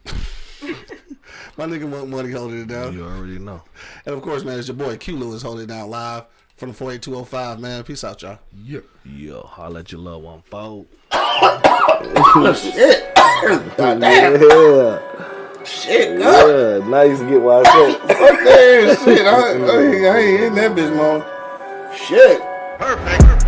A: My nigga Want Money holding it down.
B: You already know.
A: And of course, man, it's your boy Q Lewis holding it down live from the 48205, man. Peace out, y'all.
C: Yep.
B: Yo, holla at your loved one, folks.
A: Shit. Damn.
B: Yeah.
A: Shit, God.
B: Yeah, now you can get why I said.
A: Fuck that shit. I ain't in that bitch, man. Shit.
E: Perfect.